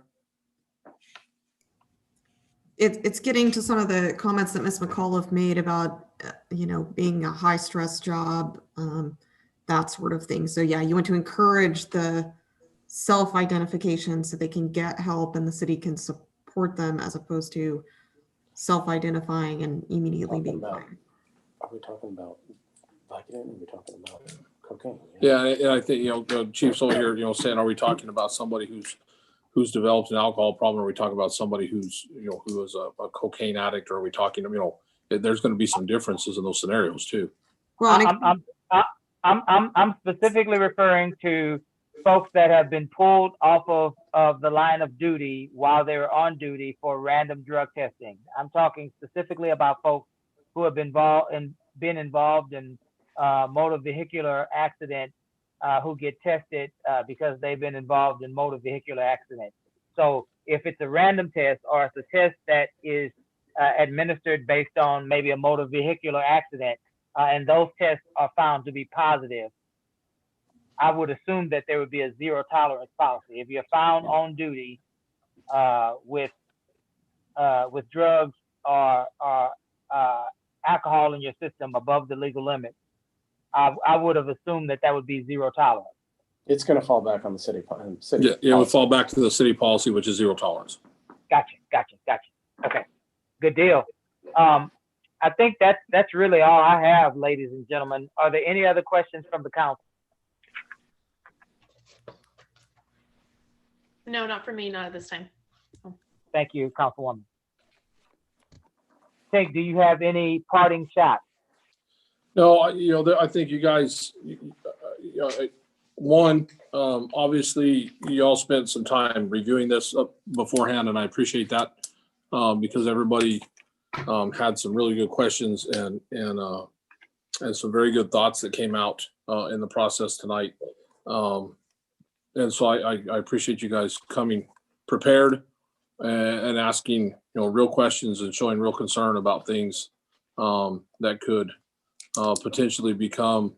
It's getting to some of the comments that Ms. McAuliffe made about, being a high stress job, that sort of thing. So yeah, you want to encourage the self-identification so they can get help and the city can support them, as opposed to self-identifying and immediately being fired. Are we talking about Vicodin? Are we talking about cocaine? Yeah, and I think, Chief's over here, saying, are we talking about somebody who's developed an alcohol problem? Or are we talking about somebody who is a cocaine addict? Or are we talking, there's going to be some differences in those scenarios too. Well, I'm specifically referring to folks that have been pulled off of the line of duty while they were on duty for random drug testing. I'm talking specifically about folks who have been involved in motor vehicular accident, who get tested because they've been involved in motor vehicular accidents. So if it's a random test, or it's a test that is administered based on maybe a motor vehicular accident, and those tests are found to be positive, I would assume that there would be a zero tolerance policy. If you're found on duty with drugs or alcohol in your system above the legal limit, I would have assumed that would be zero tolerance. It's going to fall back on the city. Yeah, it would fall back to the city policy, which is zero tolerance. Gotcha. Okay, good deal. I think that's really all I have, ladies and gentlemen. Are there any other questions from the council? No, not for me, not at this time. Oh. Thank you, Councilwoman. Tink, do you have any parting shots? No, I think you guys, obviously you all spent some time reviewing this beforehand, and I appreciate that because everybody had some really good questions and some very good thoughts that came out in the process tonight. And so I appreciate you guys coming prepared and asking, real questions and showing real concern about things that could potentially become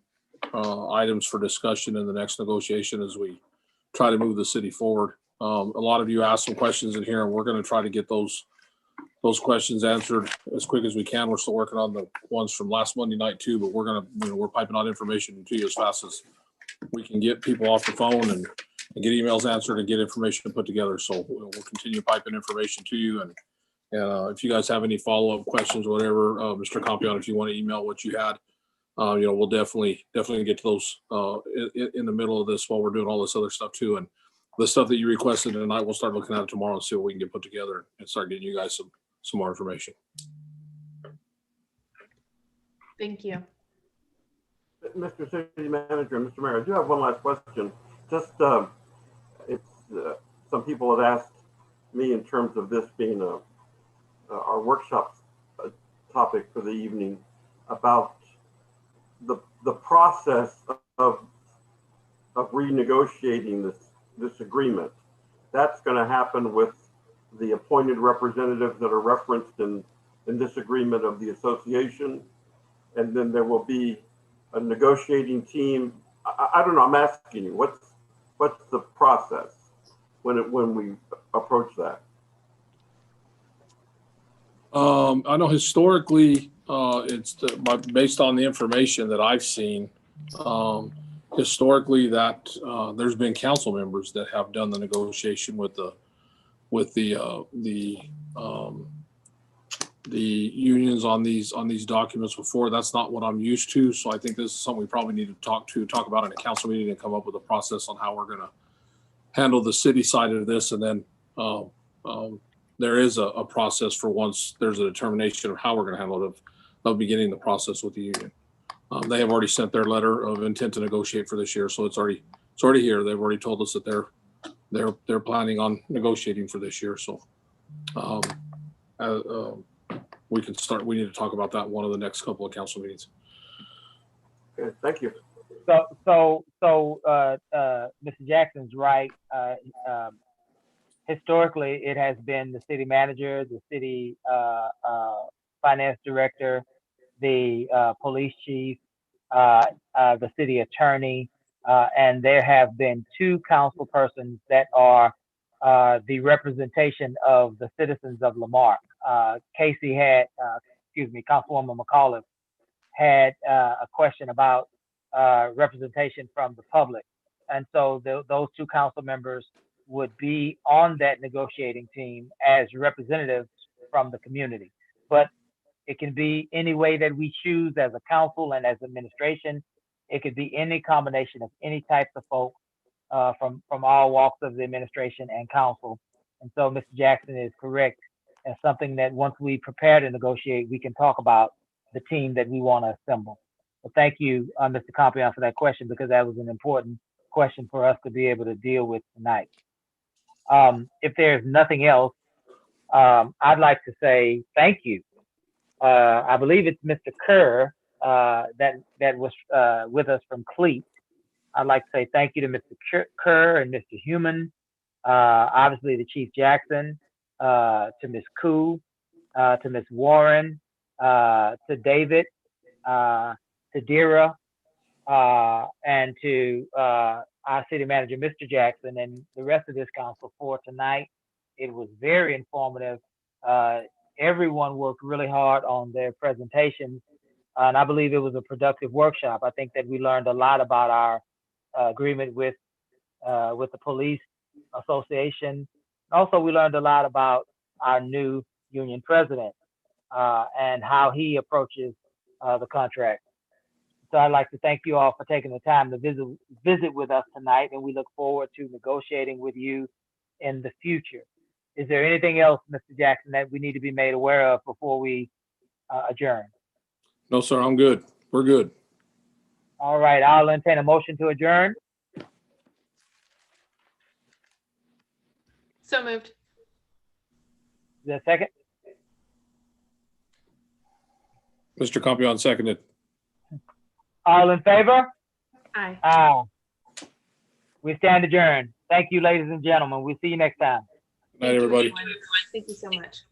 items for discussion in the next negotiation as we try to move the city forward. A lot of you asked some questions in here, and we're going to try to get those questions answered as quick as we can. We're still working on the ones from last Monday night too, but we're piping out information to you as fast as we can get people off the phone and get emails answered and get information put together. So we'll continue piping information to you. And if you guys have any follow-up questions or whatever, Mr. Compion, if you want to email what you had, we'll definitely get to those in the middle of this while we're doing all this other stuff too. And the stuff that you requested tonight, we'll start looking at it tomorrow and see what we can get put together and start getting you guys some more information. Thank you. Mr. City Manager, Mr. Mayor, I do have one last question. Just, some people have asked me in terms of this being our workshop topic for the evening about the process of renegotiating this agreement. That's going to happen with the appointed representatives that are referenced in this agreement of the association, and then there will be a negotiating team. I don't know. I'm asking you, what's the process when we approach that? I know historically, it's based on the information that I've seen. Historically, that there's been council members that have done the negotiation with the unions on these documents before. That's not what I'm used to. So I think this is something we probably need to talk about in a council meeting and come up with a process on how we're going to handle the city side of this. And then there is a process for once there's a determination of how we're going to handle it of beginning the process with the union. They have already sent their letter of intent to negotiate for this year. So it's already here. They've already told us that they're planning on negotiating for this year. So we can start. We need to talk about that one of the next couple of council meetings. Okay, thank you. So Mr. Jackson's right. Historically, it has been the city manager, the city finance director, the police chief, the city attorney, and there have been two council persons that are the representation of the citizens of Lamarck. Casey had, Councilwoman McAuliffe had a question about representation from the public. And so those two council members would be on that negotiating team as representatives from the community. But it can be any way that we choose as a council and as administration. It could be any combination of any types of folks from all walks of the administration and council. And so Mr. Jackson is correct. As something that once we prepare to negotiate, we can talk about the team that we want to assemble. Well, thank you, Mr. Compion, for that question, because that was an important question for us to be able to deal with tonight. If there's nothing else, I'd like to say thank you. I believe it's Mr. Kerr that was with us from Cleat. I'd like to say thank you to Mr. Kerr and Mr. Human, obviously to Chief Jackson, to Ms. Koo, to Ms. Warren, to David, to Dira, and to our city manager, Mr. Jackson, and the rest of this council for tonight. It was very informative. Everyone worked really hard on their presentations, and I believe it was a productive workshop. I think that we learned a lot about our agreement with the police association. Also, we learned a lot about our new union president and how he approaches the contract. So I'd like to thank you all for taking the time to visit with us tonight, and we look forward to negotiating with you in the future. Is there anything else, Mr. Jackson, that we need to be made aware of before we adjourn? No, sir, I'm good. We're good. All right, I'll entertain a motion to adjourn. So moved. Is there a second? Mr. Compion seconded. All in favor? Aye. Aye. We stand adjourned. Thank you, ladies and gentlemen. We'll see you next time. Good night, everybody. Thank you so much.